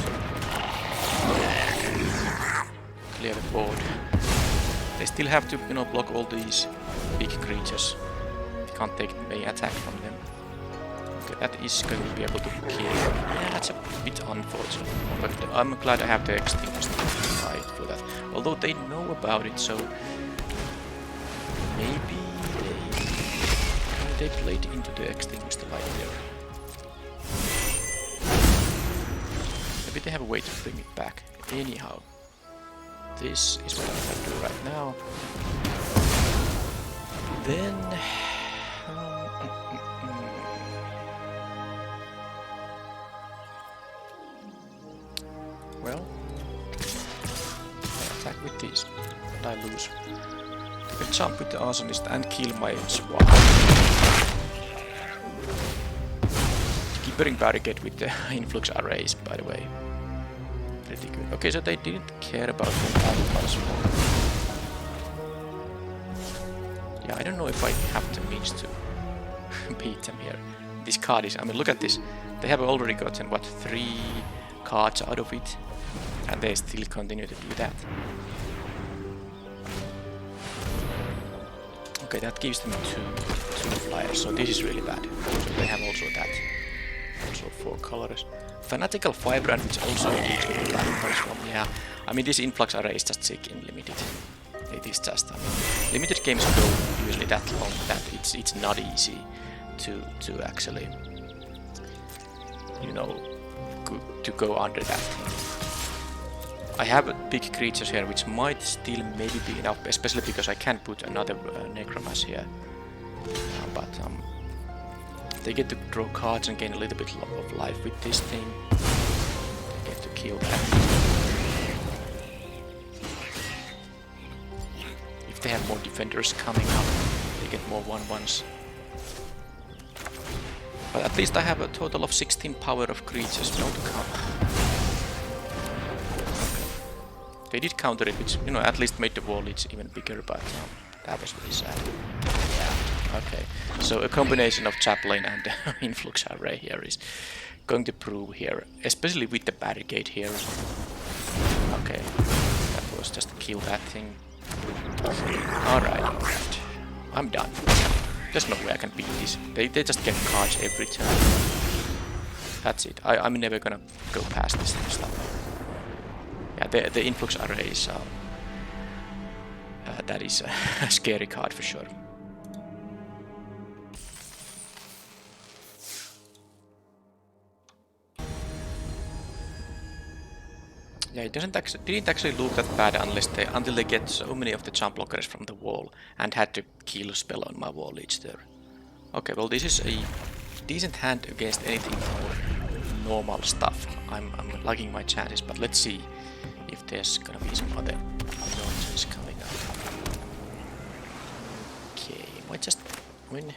clear the board. They still have to, block all these big creatures. They can't take any attack from them. Okay, that is going to be able to kill. Yeah, that's a bit unfortunate. But I'm glad I have the Extinguished Light for that. Although they know about it, so maybe they played into the Extinguished Light there. Maybe they have a way to bring it back. Anyhow, this is what I'm gonna do right now. Then... well, I attack with these, and I lose. I can jump with the Arsonist and kill my Swap. Gibbering Barricade with the Influx Arrays, by the way. Pretty good. Okay, so they didn't care about the Battle Swarm. Yeah, I don't know if I have the means to beat them here. This card is, look at this. They have already gotten, what, 3 cards out of it, and they still continue to do that. Okay, that gives them two flyers, so this is really bad. So they have also that. Also 4 colors. Fanatical Firebrand, which also deals with the Battle Swarm. Yeah, this Influx Array is just sick in Limited. It is just, Limited games go usually that long that it's not easy to actually, to go under that thing. I have big creatures here which might still maybe be enough, especially because I can put another Necromas here. But They get to draw cards and gain a little bit of life with this thing. They get to kill that. If they have more defenders coming up, they get more 1/1s. But at least I have a total of 16 power of creatures. Don't come. They did counter it, which, you know, at least made the wall even bigger, but that was really sad. Yeah, okay. So a combination of Chaplain and Influx Array here is going to prove here, especially with the barricade here. Okay, that was just to kill that thing. Alright. I'm done. There's no way I can beat this. They just get cards every turn. That's it. I'm never gonna go past this stuff. Yeah, the Influx Array is that is a scary card for sure. Yeah, it didn't actually look that bad until they get so many of the jump blockers from the wall and had to kill a spell on my wall each turn. Okay, well this is a decent hand against anything more normal stuff. I'm liking my chances, but let's see if there's gonna be some other nonsense coming up. Okay, might just win.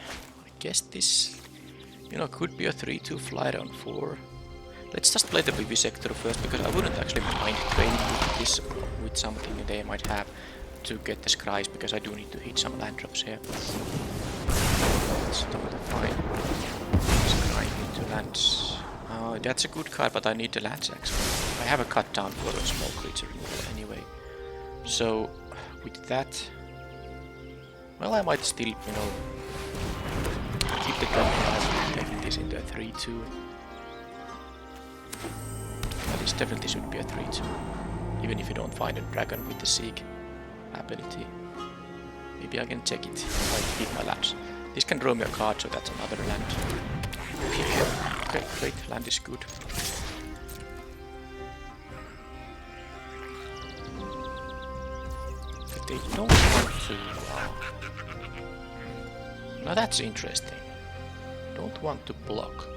I guess this, you know, could be a 3/2 flyer on 4. Let's just play the Vivisector first, because I wouldn't actually mind trading with this with something they might have to get the Scries, because I do need to hit some land drops here. Let's totally fine. Scry into lands. Oh, that's a good card, but I need the lands actually. I have a cut down for a small creature removal anyway. So with that, well, I might still, you know, keep the gun alive, making this into a 3/2. This definitely should be a 3/2, even if you don't find a dragon with the Seek ability. Maybe I can check it if I hit my lands. This can draw me a card, so that's another land. Okay, great, land is good. But they don't want to... Now that's interesting. Don't want to block.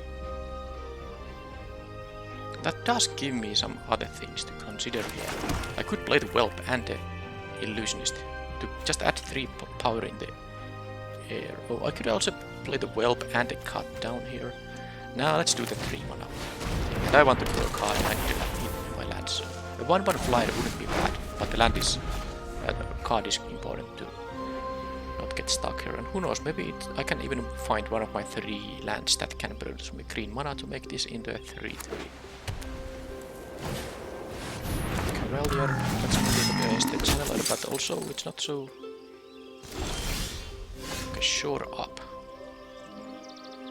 That does give me some other things to consider here. I could play the Whelp and the Illusionist to just add 3 power in the air. Oh, I could also play the Whelp and the Cut down here. Now let's do the 3 mana. And I want to draw a card and to hit my land, so a 1/1 flyer wouldn't be bad, but the land is... card is important to not get stuck here. And who knows, maybe I can even find one of my 3 lands that can produce me green mana to make this into a 3/3. Cavalier, that's good against the Channeler, but also it's not so... Okay, Shore Up.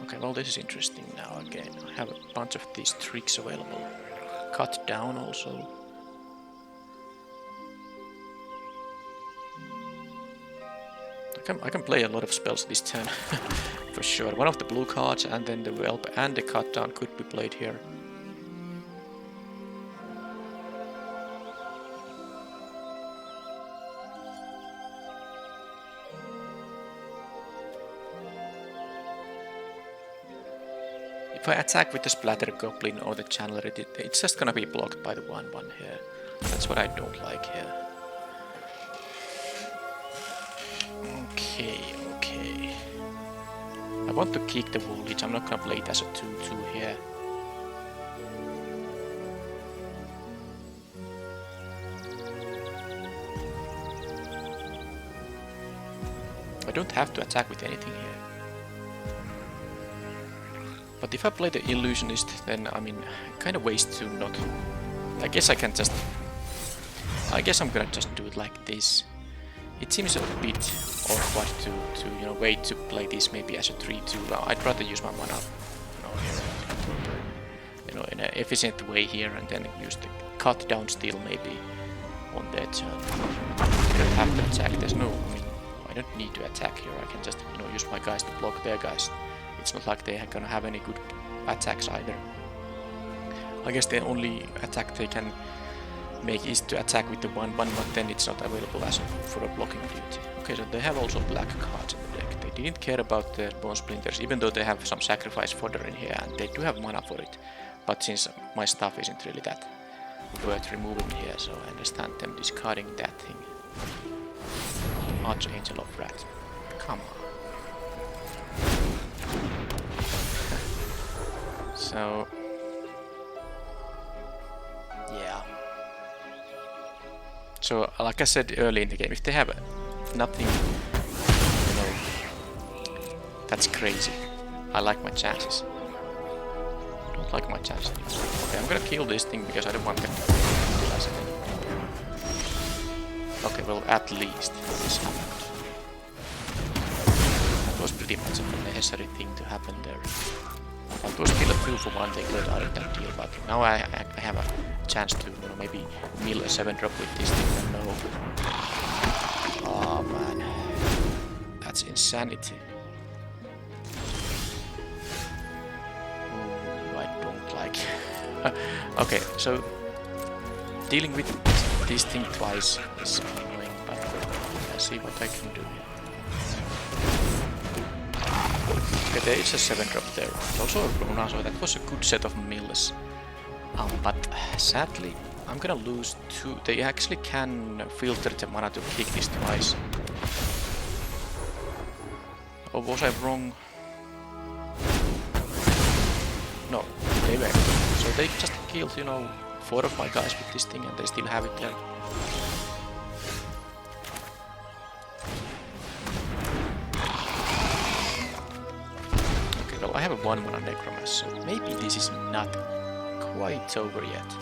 Okay, well this is interesting now again. I have a bunch of these tricks available. Cut down also. I can play a lot of spells this turn, for sure. One of the blue cards and then the Whelp and the Cut down could be played here. If I attack with the Splatter Goblin or the Channeler, it's just gonna be blocked by the 1/1 here. That's what I don't like here. Okay. I want to kick the Woolwich. I'm not gonna play it as a 2/2 here. I don't have to attack with anything here. But if I play the Illusionist, then I mean, kind of waste to not... I guess I can just... I guess I'm gonna just do it like this. It seems a bit awkward to you know, wait to play this maybe as a 3/2. I'd rather use my mana, you know, in an efficient way here, and then use the Cut down still maybe on their turn. I don't have to attack. There's no... I mean, I don't need to attack here. I can just, you know, use my guys to block their guys. It's not like they're gonna have any good attacks either. I guess the only attack they can make is to attack with the 1/1, but then it's not available as for a blocking duty. Okay, so they have also black cards in the deck. They didn't care about the bone splinters, even though they have some sacrifice fodder in here and they do have mana for it. But since my stuff isn't really that worth removing here, so I understand them discarding that thing. Archangel of Wrath. Come on. So... yeah. So, like I said early in the game, if they have nothing, you know, that's crazy. I like my chances. I don't like my chances. Okay, I'm gonna kill this thing because I don't want them to utilize it anymore. Okay, well, at least this happened. That was pretty much a necessary thing to happen there. That was still a 2-for-1 they got out of that deal, but now I have a chance to, you know, maybe mill a 7-drop with this thing. No. Oh man, that's insanity. Ooh, I don't like. Okay, so dealing with this thing twice is annoying, but let's see what I can do here. Okay, there is a 7-drop there. Also a Runa, so that was a good set of mills. But sadly, I'm gonna lose 2. They actually can filter the mana to kick this twice. Or was I wrong? No, they were. So they just killed, you know, 4 of my guys with this thing and they still have it there. Okay, well I have a 1-mana Necromancer, so maybe this is not quite over yet.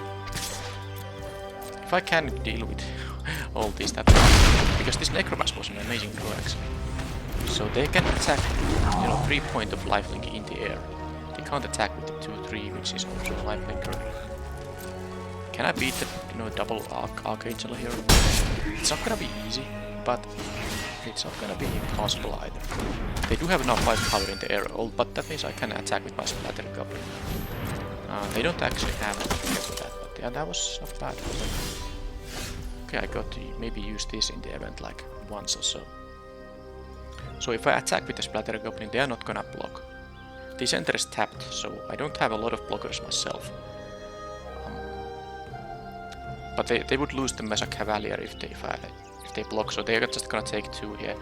If I can deal with all this, that because this Necromancer was an amazing draw actually. So they can attack, you know, 3 point of lifelink in the air. They can't attack with the 2-3, which is also a lifelinker. Can I beat the, you know, double Archangel here? It's not gonna be easy, but it's not gonna be impossible either. They do have enough life power in the air, but that means I can attack with my Splatter Goblin. They don't actually have anything for that, but yeah, that was not bad for them. Okay, I got to maybe use this in the event like once or so. So if I attack with the Splatter Goblin, they are not gonna block. The center is tapped, so I don't have a lot of blockers myself. But they would lose the Mesa Cavalier if they block, so they're just gonna take 2 here.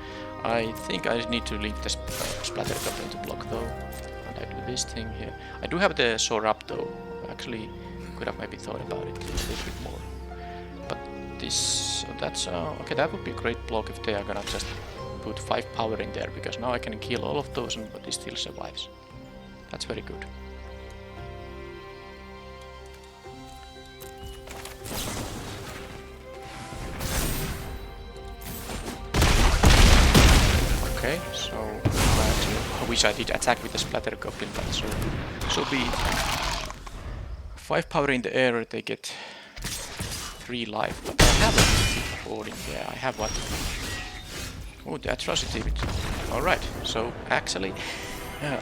I think I need to leave the Splatter Goblin to block though. And I do this thing here. I do have the Soar Up though. Actually, could have maybe thought about it a little bit more. But this, that's okay. That would be a great block if they are gonna just put 5 power in there, because now I can kill all of those, but he still survives. That's very good. Okay, so I wish I did attack with the Splatter Goblin, but so be it. 5 power in the air, they get 3 life, but I have a board in there. I have what? Oh, the atrocity bit. Alright, so actually, I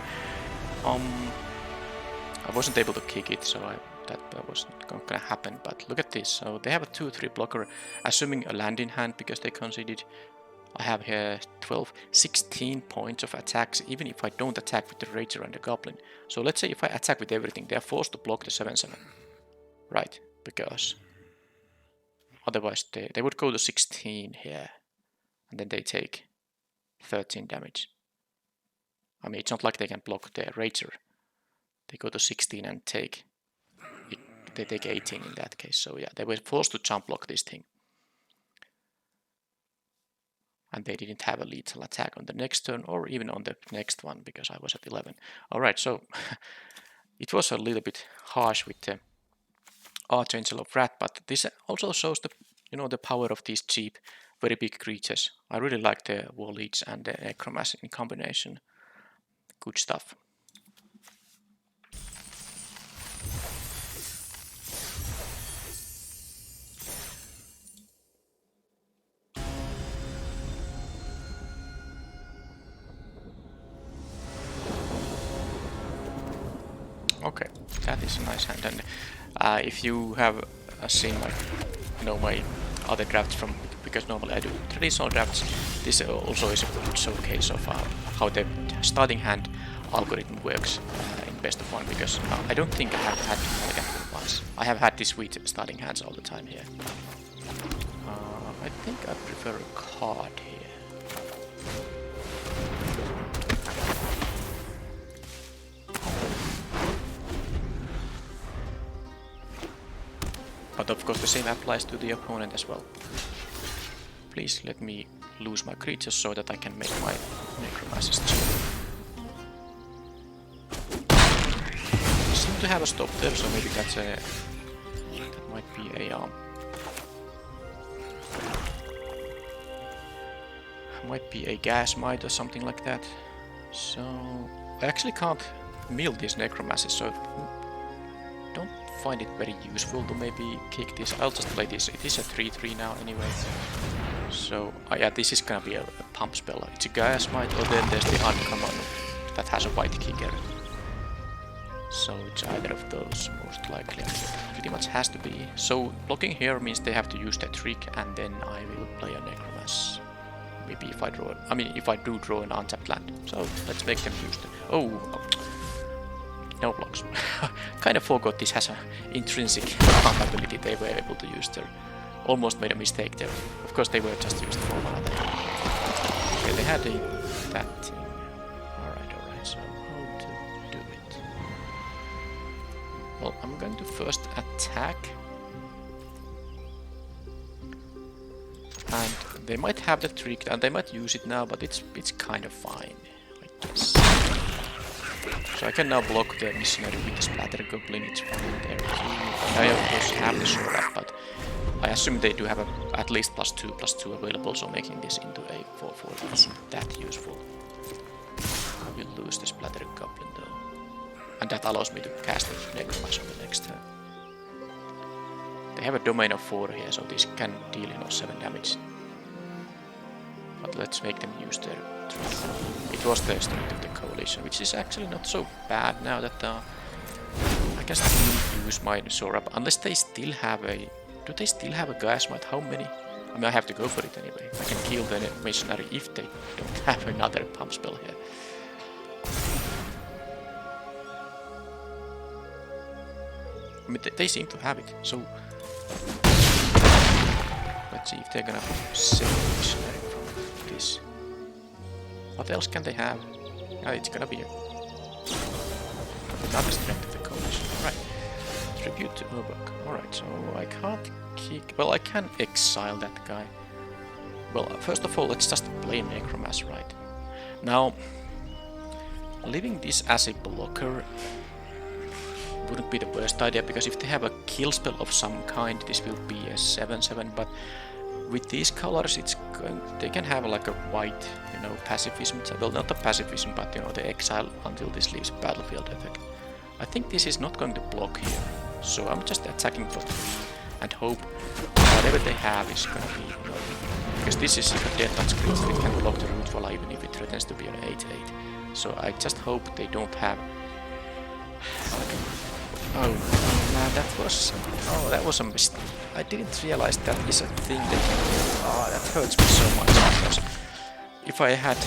wasn't able to kick it, so that was not gonna happen. But look at this. So they have a 2-3 blocker, assuming a land in hand because they conceded. I have here 12, 16 points of attacks, even if I don't attack with the Rager and the Goblin. So let's say if I attack with everything, they are forced to block the 7/7. Right, because otherwise they would go to 16 here, and then they take 13 damage. I mean, it's not like they can block the Rager. They go to 16 and they take 18 in that case. So yeah, they were forced to jump block this thing. And they didn't have a lethal attack on the next turn or even on the next one because I was at 11. Alright, so it was a little bit harsh with the Archangel of Wrath, but this also shows the, you know, the power of these cheap, very big creatures. I really like the War Leech and the Necromancer in combination. Good stuff. Okay, that is a nice hand, and if you have seen my, you know, my other drafts from, because normally I do traditional drafts, this also is a good showcase of how the starting hand algorithm works in best of one, because I don't think I have had elegant once. I have had these sweet starting hands all the time here. I think I prefer a card here. But of course the same applies to the opponent as well. Please let me lose my creatures so that I can make my necromancers too. I seem to have a stop there, so maybe that's a... that might be a... might be a gas mite or something like that. So... I actually can't mill these necromancers, so... don't find it very useful to maybe kick this. I'll just play this. It is a 3-3 now anyway. So, yeah, this is gonna be a pump spell. It's a gas mite, or then there's the uncommon that has a white kicker. So it's either of those, most likely. Pretty much has to be. So blocking here means they have to use that trick, and then I will play a necromancer. Maybe if I draw, if I do draw an untapped land. So let's make them use them. Oh, no blocks. Kind of forgot this has an intrinsic pump ability they were able to use there. Almost made a mistake there. Of course they were just used for one other. Okay, they had that thing. Alright, so how to do it? Well, I'm going to first attack. And they might have the trick, and they might use it now, but it's kind of fine, I guess. So I can now block the missionary with the splatter goblin, it's fine there too. And I of course have the sword up, but I assume they do have at least +2/+2 available, so making this into a 4/4 isn't that useful. I will lose the splatter goblin though. And that allows me to cast the necromancer on the next turn. They have a domain of 4 here, so this can deal 7 damage. But let's make them use their trick. It was the strength of the coalition, which is actually not so bad now that I can still use my Sorab, unless they still have a... Do they still have a gas mite? How many? I mean, I have to go for it anyway. I can kill the missionary if they don't have another pump spell here. I mean, they seem to have it, so... Let's see if they're gonna save the missionary from this. What else can they have? It's gonna be another strength of the coalition. Right. Tribute to Urbok. Alright, so I can't kick... Well, I can exile that guy. Well, first of all, let's just play Necromancer, right? Now, leaving this as a blocker wouldn't be the worst idea, because if they have a kill spell of some kind, this will be a 7/7, but with these colors, they can have like a white, pacifism. Well, not the pacifism, but the exile until this leaves battlefield effect. I think this is not going to block here, so I'm just attacking both and hope whatever they have is going to be, because this is a death touch creature, it can block the root wall even if it threatens to be an 8/8. So I just hope they don't have. Oh man, that was a mistake. I didn't realize that is a thing that hurts me so much, because if I had...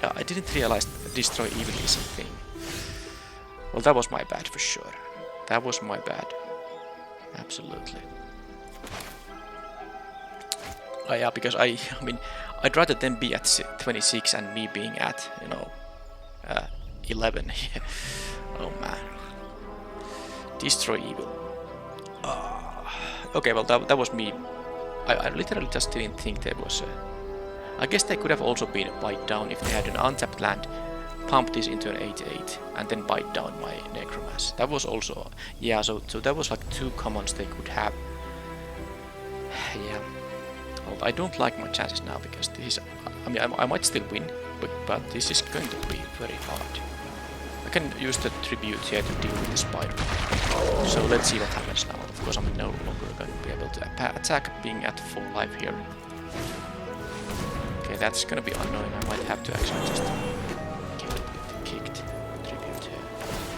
I didn't realize destroy evil is a thing. Well, that was my bad for sure. That was my bad. Absolutely. Oh yeah, because I'd rather them be at 26 and me being at, 11. Oh man. Destroy evil. Okay, well that was me. I literally just didn't think there was a... I guess they could have also been bite down if they had an untapped land, pump this into an 8/8, and then bite down my necromancer. That was also... Yeah, so that was like 2 commons they could have. Yeah. Well, I don't like my chances now, because this is... I might still win, but this is going to be very hard. I can use the tribute here to deal with the spider. So let's see what happens now. Of course, I'm no longer going to be able to attack being at 4 life here. Okay, that's gonna be annoying. I might have to actually just kill it with the kicked tribute here.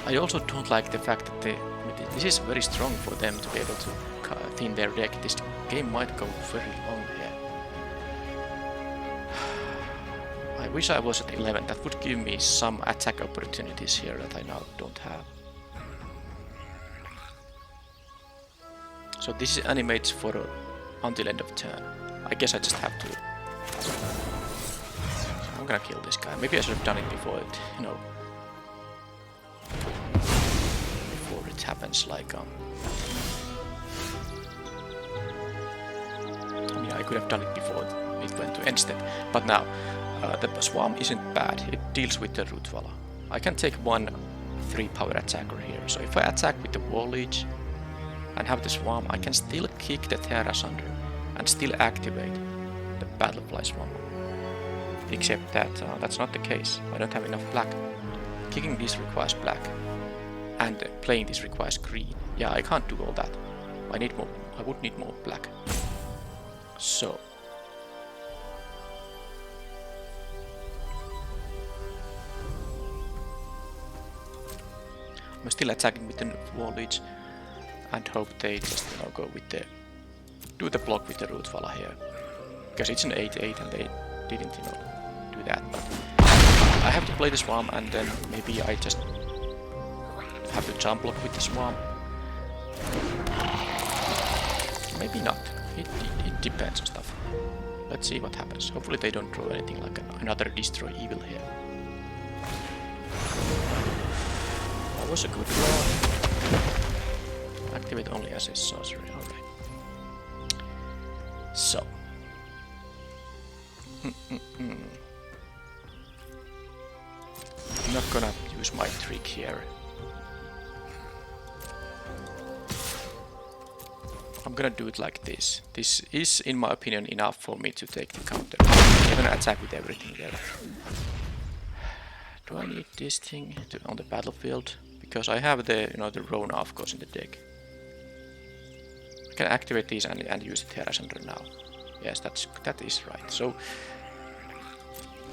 I also don't like the fact that this is very strong for them to be able to thin their deck. This game might go very long here. I wish I was at 11. That would give me some attack opportunities here that I now don't have. So this is animates for until end of turn. I guess I just have to. So I'm gonna kill this guy. Maybe I should have done it before it, you know, before it happens. Like I mean, I could have done it before it went to end step. But now the swarm isn't bad. It deals with the root walla. I can take one 3-power attacker here. So if I attack with the wall leech and have the swarm, I can still kick the terrace under and still activate the battlefly swarm. Except that that's not the case. I don't have enough black. Kicking this requires black, and playing this requires green. Yeah, I can't do all that. I need more. I would need more black. So I'm still attacking with the wall leech and hope they just, you know, go with the do the block with the root walla here, because it's an 8/8 and they didn't, you know, do that. But I have to play the swarm, and then maybe I just have to jump block with the swarm. Maybe not. It depends on stuff. Let's see what happens. Hopefully they don't draw anything like another destroy evil here. That was a good draw. Activate only as a sorcery. Alright. So. I'm not gonna use my trick here. I'm gonna do it like this. This is, in my opinion, enough for me to take the counter. I'm gonna attack with everything there. Do I need this thing on the battlefield? Because I have the, you know, the Rona, of course, in the deck. I can activate these and use the Terra Center now. Yes, that is right. So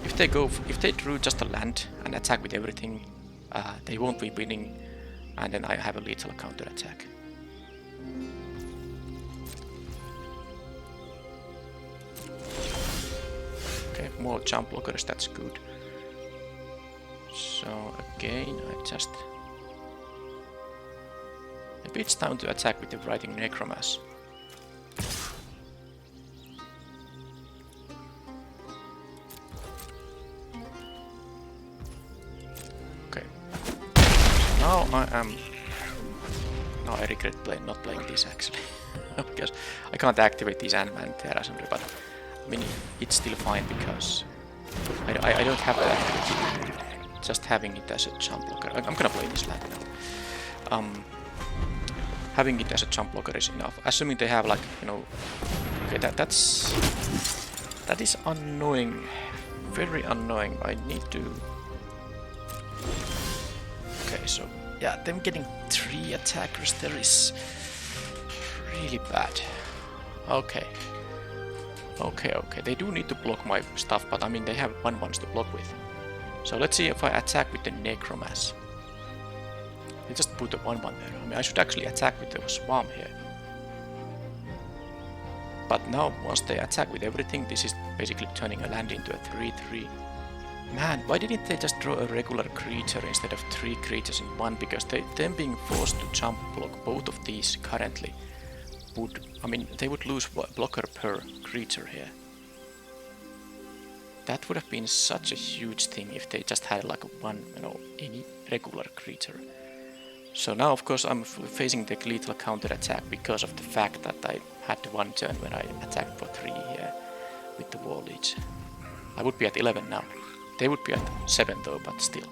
if they drew just a land and attack with everything, they won't be winning, and then I have a lethal counter attack. Okay, more jump blockers, that's good. So again, maybe it's time to attack with the Writing Necromass. Okay. So now I regret not playing this actually. Because I can't activate these and Terra Center, but I mean it's still fine because I don't have to activate it. Just having it as a jump blocker. I'm gonna play this land now. Having it as a jump blocker is enough. Assuming they have, like, you know, okay, that is annoying, very annoying. I need to. Okay, so yeah, them getting 3 attackers there is really bad. Okay. They do need to block my stuff, but I mean they have 1/1s to block with. So let's see if I attack with the Necromass. They just put a 1/1 there. I mean, I should actually attack with the Swarm here. But now, once they attack with everything, this is basically turning a land into a 3/3. Man, why didn't they just draw a regular creature instead of 3 creatures in one? Because them being forced to jump block both of these currently would... I mean, they would lose a blocker per creature here. That would have been such a huge thing if they just had like one, you know, any regular creature. So now, of course, I'm facing the lethal counter attack because of the fact that I had 1 turn when I attacked for 3 here with the wall leech. I would be at 11 now. They would be at 7 though, but still.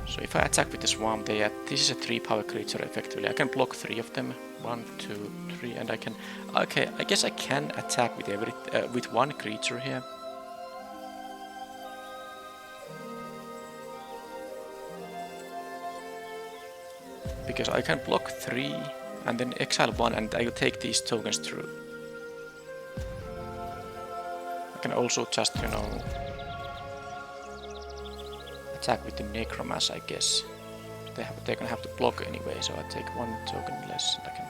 So if I attack with the swarm, this is a 3-power creature effectively. I can block 3 of them. 1, 2, 3, and I can. Okay, I guess I can attack with with 1 creature here. Because I can block 3 and then exile 1, and I will take these tokens through. I can also just, you know, attack with the Necromass, I guess. They're gonna have to block anyway, so I take 1 token less. And I can,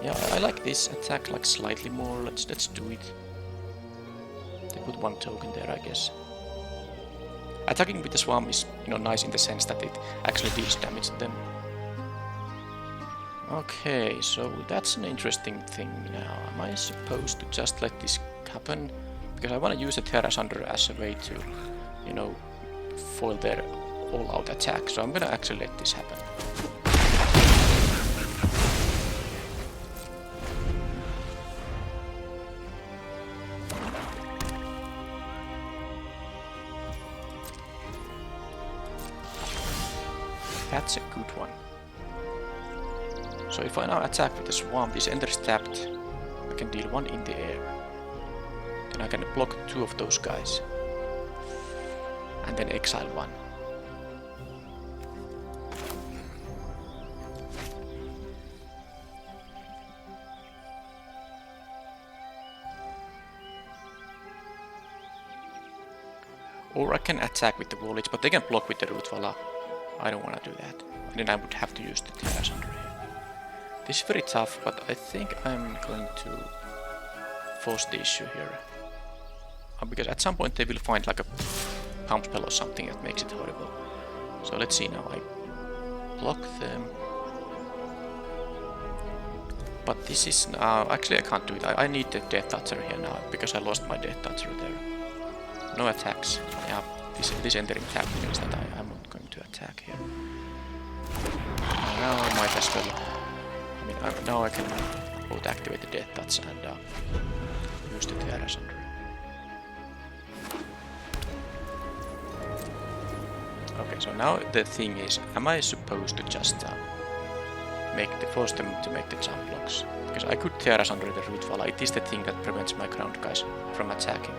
yeah, I like this attack like slightly more. Let's do it. The put one token there, I guess. Attacking with the Swarm is, nice in the sense that it actually deals damage to them. Okay, so that's an interesting thing now. Am I supposed to just let this happen? Because I want to use the Terra Sunder as a way to, foil their all-out attack. So I'm gonna actually let this happen. That's a good one. So if I now attack with the Swarm, this enters tapped. I can deal 1 in the air. Then I can block 2 of those guys. And then exile 1. Or I can attack with the Wallage, but they can block with the Rootvala. I don't want to do that. And then I would have to use the Terra Sunder here. This is very tough, but I think I'm going to force the issue here. Because at some point they will find like a pump spell or something that makes it horrible. So let's see now. I block them. But this is now... actually I can't do it. I need the Death Toucher here now, because I lost my Death Toucher there. No attacks. Yeah, this entering tap means that I'm not going to attack here. Now I might as well... I mean, now I can both activate the Death Touch and use the Terra Sunder. Okay, so now the thing is, am I supposed to just force them to make the jump blocks? Because I could Terra Sunder the Rootvala. It is the thing that prevents my ground guys from attacking.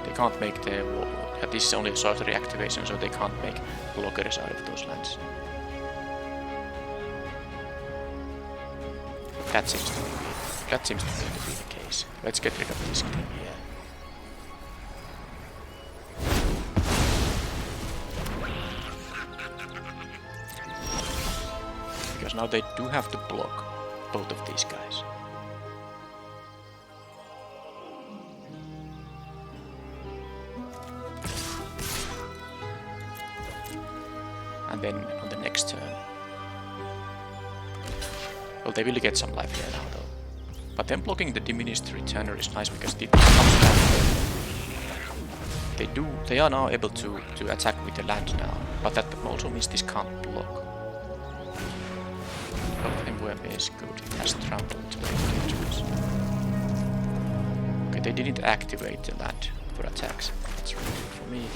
They can't make the wall. Yeah, this is only a sorcery activation, so they can't make blockers out of those lands. That seems to be the case. Let's get rid of this thing here. Because now they do have to block both of these guys. And then on the next turn. Well, they will get some life here now though. But then blocking the diminished returner is nice because it comes back. They are now able to attack with the land now. But that also means this can't block. But Emblem is good. It has trample to make dangerous. Okay, they didn't activate the land for attacks. That's really good for me.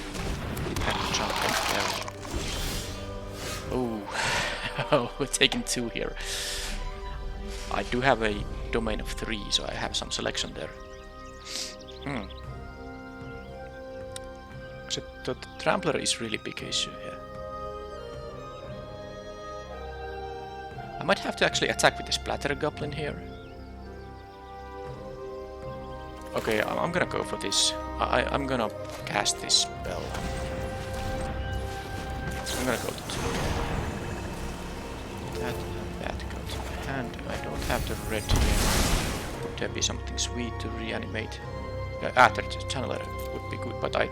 It had to jump back there. Oh, we're taking 2 here. I do have a domain of 3, so I have some selection there. So the Trampler is really big issue here. I might have to actually attack with the Splatter Goblin here. Okay, I'm gonna go for this. I'm gonna cast this spell. I'm gonna go to 2. That and that go to my hand. I don't have the red here. Would there be something sweet to reanimate? After the Channeler would be good, but I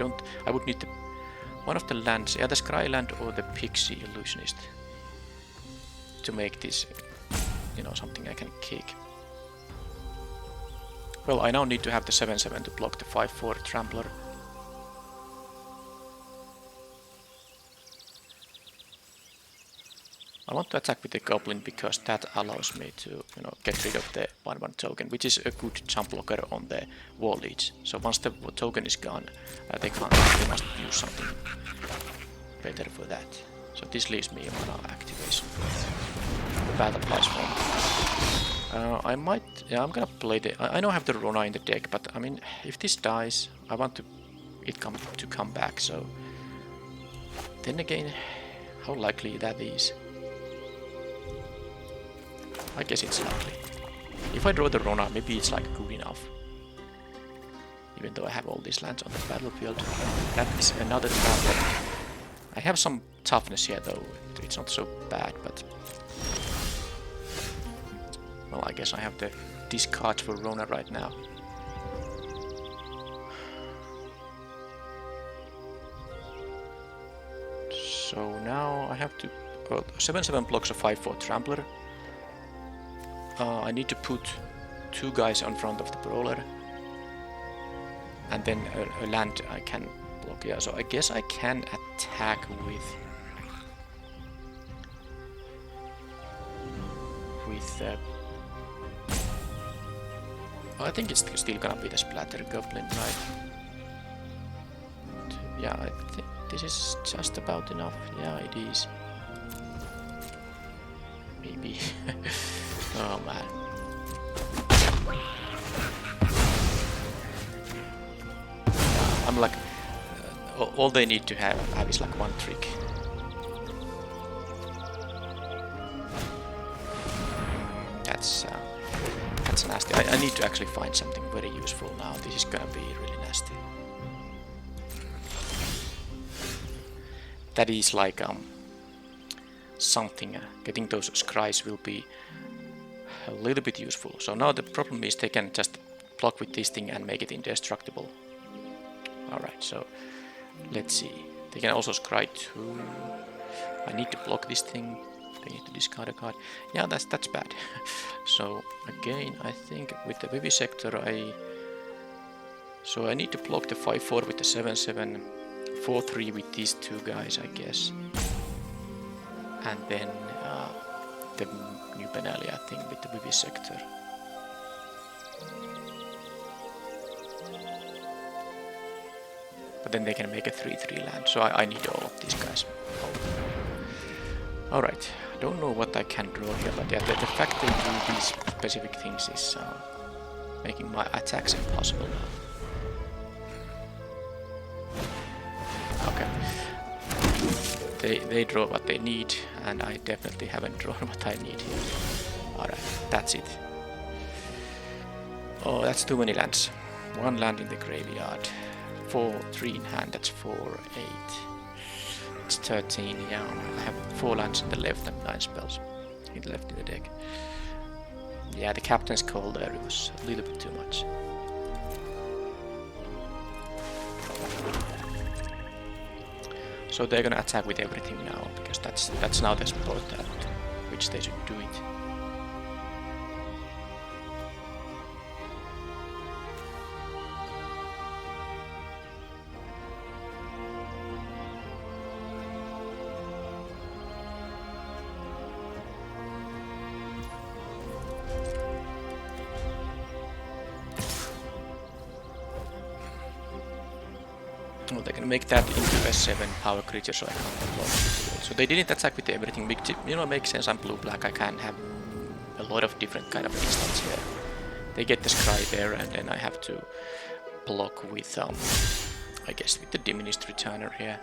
would need one of the lands, either Scryland or the Pixie Illusionist, to make this, something I can kick. Well, I now need to have the 7/7 to block the 5/4 Trampler. I want to attack with the Goblin because that allows me to, get rid of the 1/1 token, which is a good jump blocker on the wall leads. So once the token is gone, they must use something better for that. So this leaves me a mana activation for the Battle Price one. I'm gonna play I know I have the Rona in the deck, but I mean, if this dies, I want it to come back, so... Then again, how likely that is? I guess it's likely. If I draw the Rona, maybe it's like good enough. Even though I have all these lands on the battlefield. That is another problem. I have some toughness here though. It's not so bad, but... Well, I guess I have the discard for Rona right now. So now I have to... 7/7 blocks a 5/4 Trampler. I need to put 2 guys on front of the Brawler. And then a land I can block. Yeah, so I guess I can attack with... I think it's still gonna be the Splatter Goblin, right? Yeah, I think this is just about enough. Yeah, it is. Maybe. Oh man. I'm like... all they need to have is like one trick. That's nasty. I need to actually find something very useful now. This is gonna be really nasty. That is like something. Getting those scries will be a little bit useful. So now the problem is they can just block with this thing and make it indestructible. Alright, so let's see. They can also scry too. I need to block this thing. They need to discard a card. Yeah, that's bad. So again, I think with the Vivisector I need to block the 5/4 with the 7/7, 4/3 with these 2 guys, I guess. And then the new Benalia thing with the Vivisector. But then they can make a 3/3 land, so I need all of these guys. Alright, I don't know what I can draw here, but yeah, the fact they do these specific things is making my attacks impossible now. Okay. They draw what they need, and I definitely haven't drawn what I need here. Alright, that's it. Oh, that's too many lands. 1 land in the graveyard. 3 in hand, that's 4, 8. It's 13, yeah. I have 4 lands in the left and 9 spells left in the deck. Yeah, the Captain's Call there, it was a little bit too much. So they're gonna attack with everything now, because that's now the spot at which they should do it. Well, they can make that into a 7 power creature, so I can't block. So they didn't attack with everything. You know, makes sense. I'm blue-black. I can have a lot of different kind of instants here. They get the scry there, and then I have to block with, I guess, with the diminished returner here.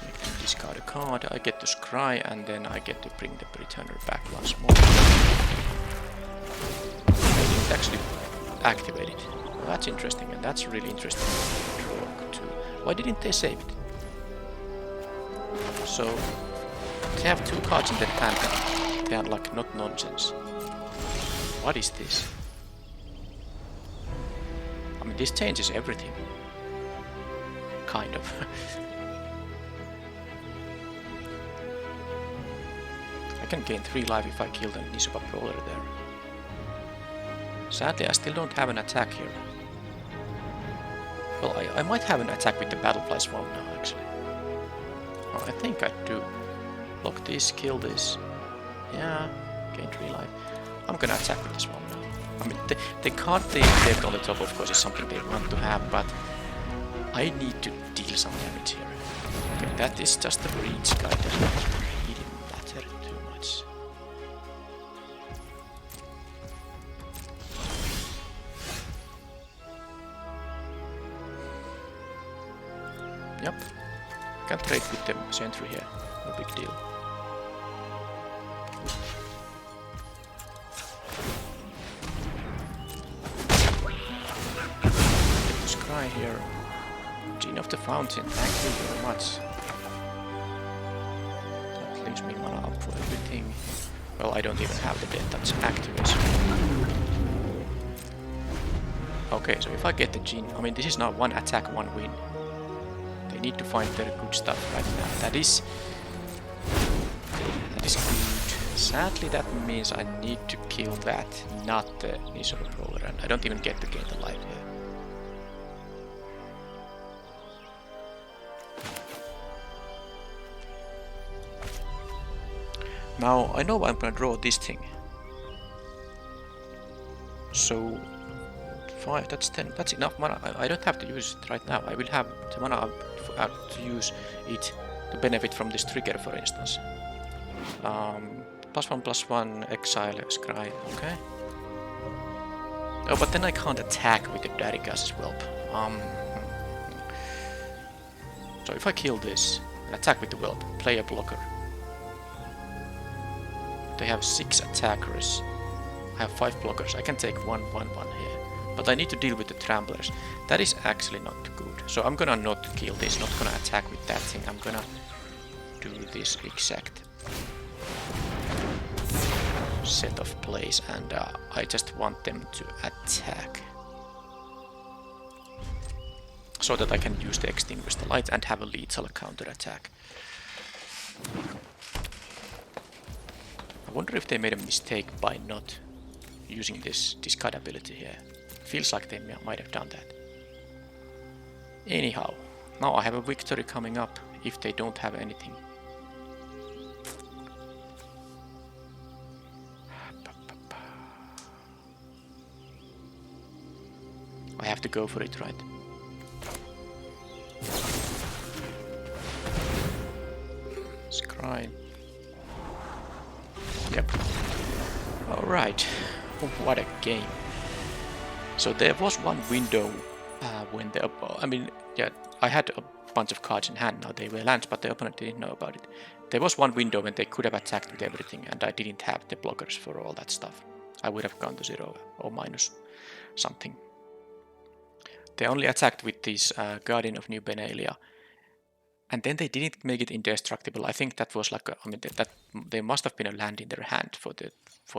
Make them discard a card. I get the scry, and then I get to bring the returner back once more. I didn't actually activate it. Well, that's interesting, and that's really interesting draw too. Why didn't they save it? So they have 2 cards in their hand and they are like not nonsense. What is this? I mean, this changes everything. Kind of. I can gain 3 life if I kill the Nisova Brawler there. Sadly, I still don't have an attack here. Well, I might have an attack with the Battlefly Swarm now, actually. Oh, I think I do. Block this, kill this. Yeah, gain 3 life. I'm gonna attack with this one now. I mean, the card they left on the top, of course, is something they want to have, but I need to deal some damage here. Okay, that is just a breach guy, doesn't really matter too much. Yep, can trade with the sentry here, no big deal. Get the scry here. Gene of the Fountain, thank you very much. That leaves me mana up for everything. Well, I don't even have the death touch activation. Okay, so if I get the gene, I mean this is now 1 attack, 1 win. They need to find their good stuff right now. That is good. Sadly, that means I need to kill that, not the Nisor Roller, and I don't even get to gain the life here. Now I know I'm gonna draw this thing. So 5, that's 10, that's enough mana. I don't have to use it right now. I will have the mana to use it to benefit from this trigger, for instance. +1/+1 exile scry, okay. Oh, but then I can't attack with the Darigas Whelp. So if I kill this and attack with the Whelp, play a blocker. They have 6 attackers. I have 5 blockers. I can take 1/1/1 here. But I need to deal with the Tramplers. That is actually not good. So I'm gonna not kill this, not gonna attack with that thing. I'm gonna do this exact set of plays, and I just want them to attack. So that I can use the Extinguish the Light and have a lethal counter attack. I wonder if they made a mistake by not using this discard ability here. Feels like they might have done that. Anyhow, now I have a victory coming up if they don't have anything. I have to go for it, right? Scry. Yep. Alright. What a game. So there was one window when the I had a bunch of cards in hand. Now they were lands, but the opponent didn't know about it. There was one window when they could have attacked with everything, and I didn't have the blockers for all that stuff. I would have gone to 0 or minus something. They only attacked with this Guardian of New Benalia, and then they didn't make it indestructible. I think that was like that there must have been a land in their hand for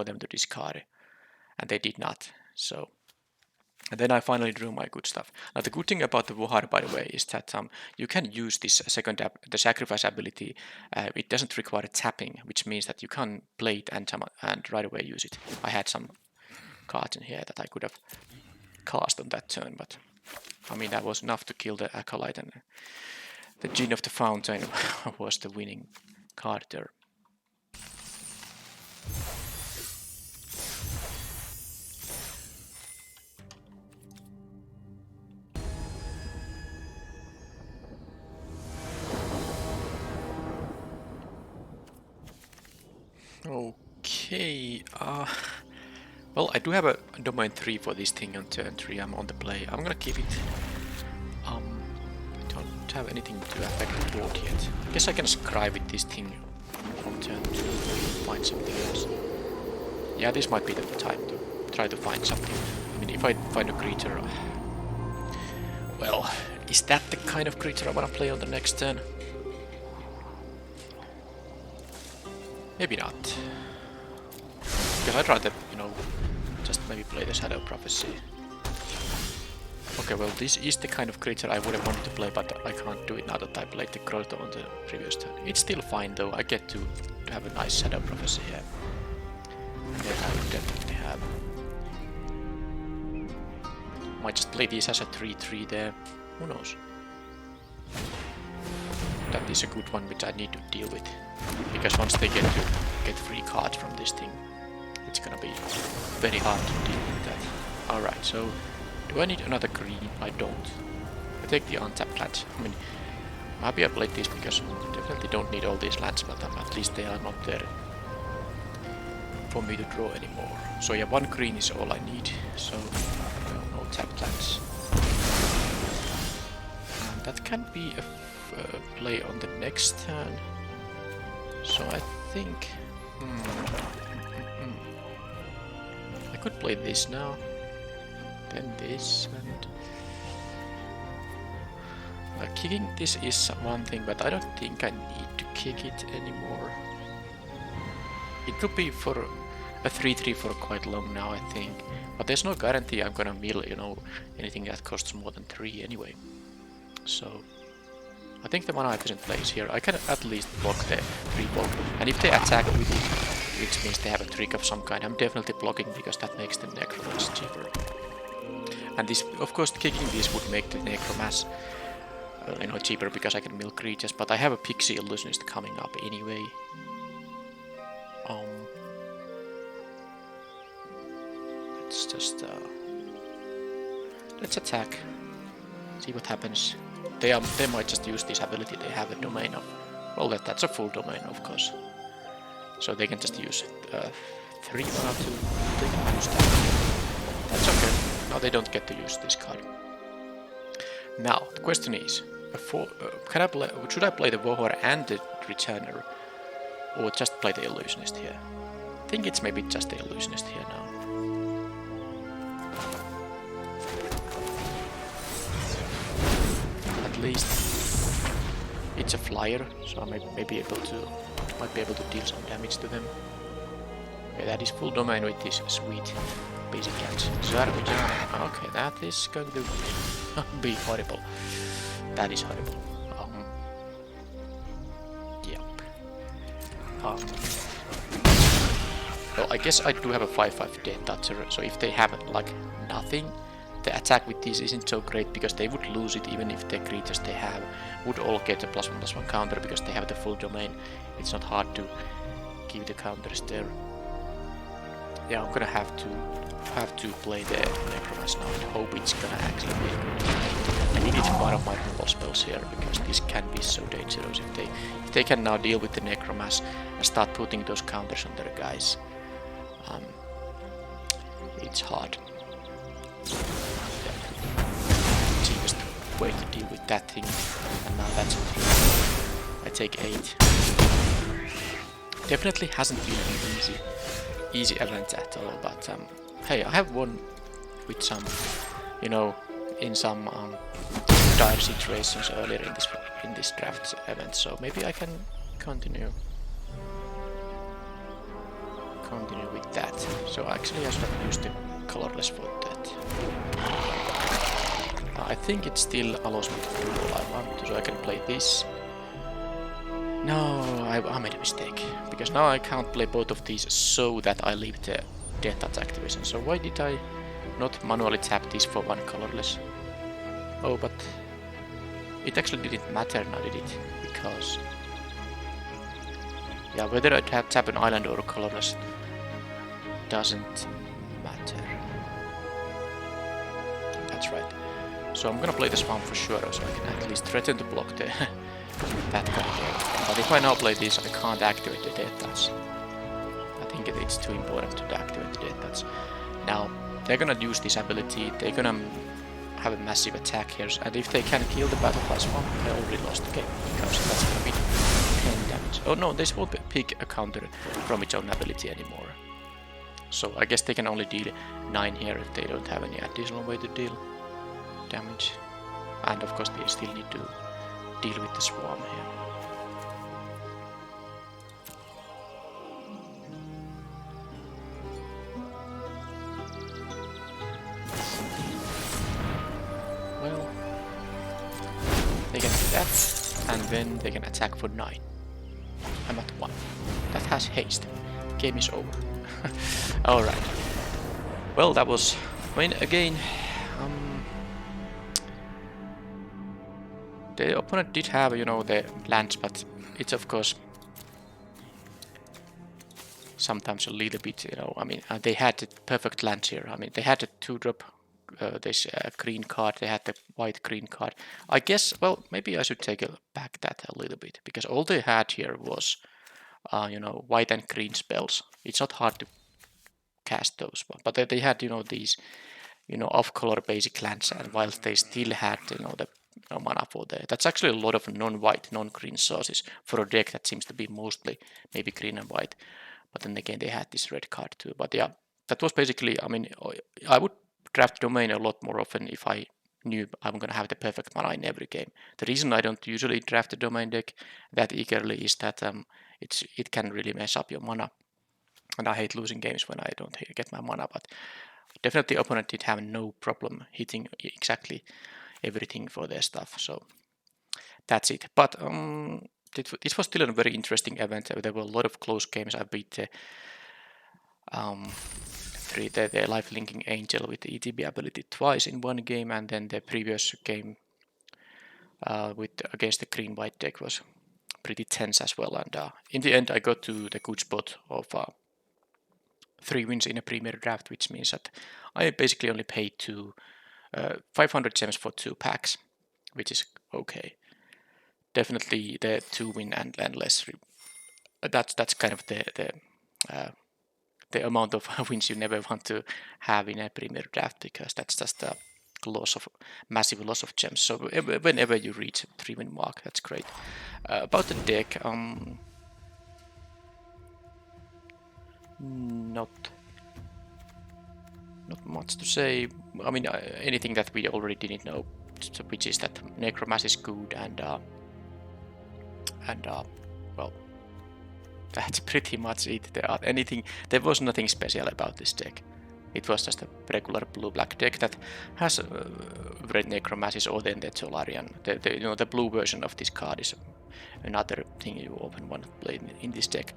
them to discard, and they did not. So. And then I finally drew my good stuff. Now the good thing about the Wohar, by the way, is that you can use this the sacrifice ability. It doesn't require tapping, which means that you can play it and right away use it. I had some cards in here that I could have cast on that turn, but I mean that was enough to kill the Acolyte, and the Gene of the Fountain was the winning card there. Okay, well, I do have a domain 3 for this thing on turn 3. I'm on the play. I'm gonna keep it. I don't have anything to affect the board yet. I guess I can scry with this thing on turn 2 to find something else. Yeah, this might be the time to try to find something. I mean, if I find a creature... Well, is that the kind of creature I wanna play on the next turn? Maybe not. Because I'd rather, just maybe play the Shadow Prophecy. Okay, well, this is the kind of creature I would have wanted to play, but I can't do it now that I played the Grotto on the previous turn. It's still fine though, I get to have a nice Shadow Prophecy here. Yeah, I would definitely have. Might just play this as a 3/3 there, who knows. That is a good one which I need to deal with. Because once they get free cards from this thing, it's gonna be very hard to deal with that. Alright, so do I need another green? I don't. I take the untapped lands. I mean, I'm happy I played this because I definitely don't need all these lands, but at least they are not there for me to draw anymore. So yeah, 1 green is all I need, so no tapped lands. And that can be a play on the next turn. So I think I could play this now, then this, and kicking this is one thing, but I don't think I need to kick it anymore. It could be for a 3-3 for quite long now, I think. But there's no guarantee I'm gonna mill, you know, anything that costs more than 3 anyway. So I think the mana efficient play is here. I can at least block the 3-4. And if they attack with it, which means they have a trick of some kind, I'm definitely blocking because that makes the Necromass cheaper. And this, of course, kicking this would make the Necromass you know, cheaper because I can mill creatures, but I have a Pixie Illusionist coming up anyway. Let's just let's attack. See what happens. They might just use this ability. They have a domain of, well, that's a full domain, of course. So they can just use 3 mana to they can use that. That's okay. No, they don't get to use this card. Now the question is, should I play the Vohor and the Returner, or just play the Illusionist here? I think it's maybe just the Illusionist here now. At least it's a flyer, so I might be able to deal some damage to them. Okay, that is full domain with this sweet basic catch. Okay, that is going to be horrible. That is horrible. Yep. Well, I guess I do have a 5/5 Death Toucher, so if they have like nothing, the attack with this isn't so great because they would lose it even if the creatures they have would all get a +1/+1 counter because they have the full domain. It's not hard to give the counters there. Yeah, I'm gonna have to play the Necromass now and hope it's gonna actually be good. I needed one of my removal spells here because this can be so dangerous if they can now deal with the Necromass and start putting those counters on their guys. It's hard. Cheapest way to deal with that thing, and now that's I take 8. Definitely hasn't been an easy event at all, but hey, I have won with some, you know, in some dire situations earlier in this draft event, so maybe I can continue with that. So actually I should have used the colorless for that. I think it still allows me to do all I want, so I can play this. No, I made a mistake, because now I can't play both of these so that I leave the Death Touch activation. So why did I not manually tap this for 1 colorless? Oh, but it actually didn't matter now, did it? Because, yeah, whether I tap an island or a colorless doesn't matter. That's right. So I'm gonna play the Swamp for sure, so I can at least threaten to block the that kind of game. But if I now play this, I can't activate the Death Touch. I think it's too important to activate the Death Touch. Now, they're gonna use this ability, they're gonna have a massive attack here, and if they can kill the Battle Class 1, I already lost the game, because that's gonna be 10 damage. Oh no, this won't pick a counter from its own ability anymore. So I guess they can only deal 9 here if they don't have any additional way to deal damage. And of course they still need to deal with the swarm here. Well, they can do that, and then they can attack for 9. I'm at 1. That has haste. Game is over. Alright. Well, that was... I mean, again... the opponent did have, you know, the lands, but it's of course sometimes a little bit, you know, I mean, they had the perfect land here. I mean, they had a 2-drop, this green card, they had the white green card. I guess, well, maybe I should take back that a little bit, because all they had here was, you know, white and green spells. It's not hard to cast those, but they had, you know, these, you know, off-color basic lands, and whilst they still had, you know, the mana for there. That's actually a lot of non-white, non-green sources for a deck that seems to be mostly maybe green and white. But then again, they had this red card too. But yeah, that was basically, I mean, I would draft domain a lot more often if I knew I'm going to have the perfect mana in every game. The reason I don't usually draft a domain deck that eagerly is that it can really mess up your mana. and I hate losing games when I don't get my mana, but definitely opponent did have no problem hitting exactly everything for their stuff, so that's it. But this was still a very interesting event. There were a lot of close games. I beat the life linking angel with the ETB ability twice in one game, and then the previous game against the green white deck was pretty tense as well. And in the end, I got to the good spot of 3 wins in a premier draft, which means that I basically only paid 500 gems for 2 packs, which is okay. Definitely the 2 win and less. That's kind of the amount of wins you never want to have in a premier draft, because that's just a massive loss of gems. So whenever you reach 3 win mark, that's great. About the deck, not much to say. I mean, anything that we already didn't know, which is that Necromass is good, and well, that's pretty much it. There was nothing special about this deck. It was just a regular blue-black deck that has red Necromasses, or then the Solarian. The blue version of this card is another thing you often want to play in this deck.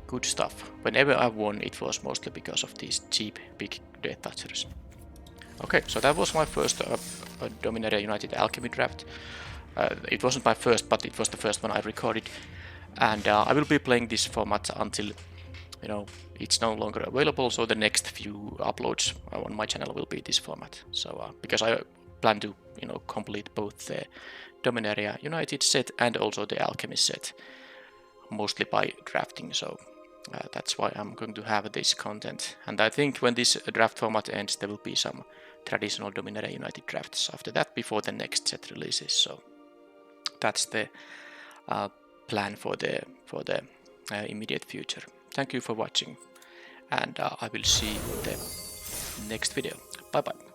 Good stuff. Whenever I won, it was mostly because of these cheap big Death Touchers. Okay, so that was my first Dominaria United Alchemy draft. It wasn't my first, but it was the first one I recorded, and I will be playing this format until it's no longer available. So the next few uploads on my channel will be this format. So because I plan to complete both the Dominaria United set and also the Alchemy set, mostly by drafting. So that's why I'm going to have this content. And I think when this draft format ends, there will be some traditional Dominaria United drafts after that, before the next set releases. So that's the plan for the immediate future. Thank you for watching, and I will see you in the next video. Bye bye.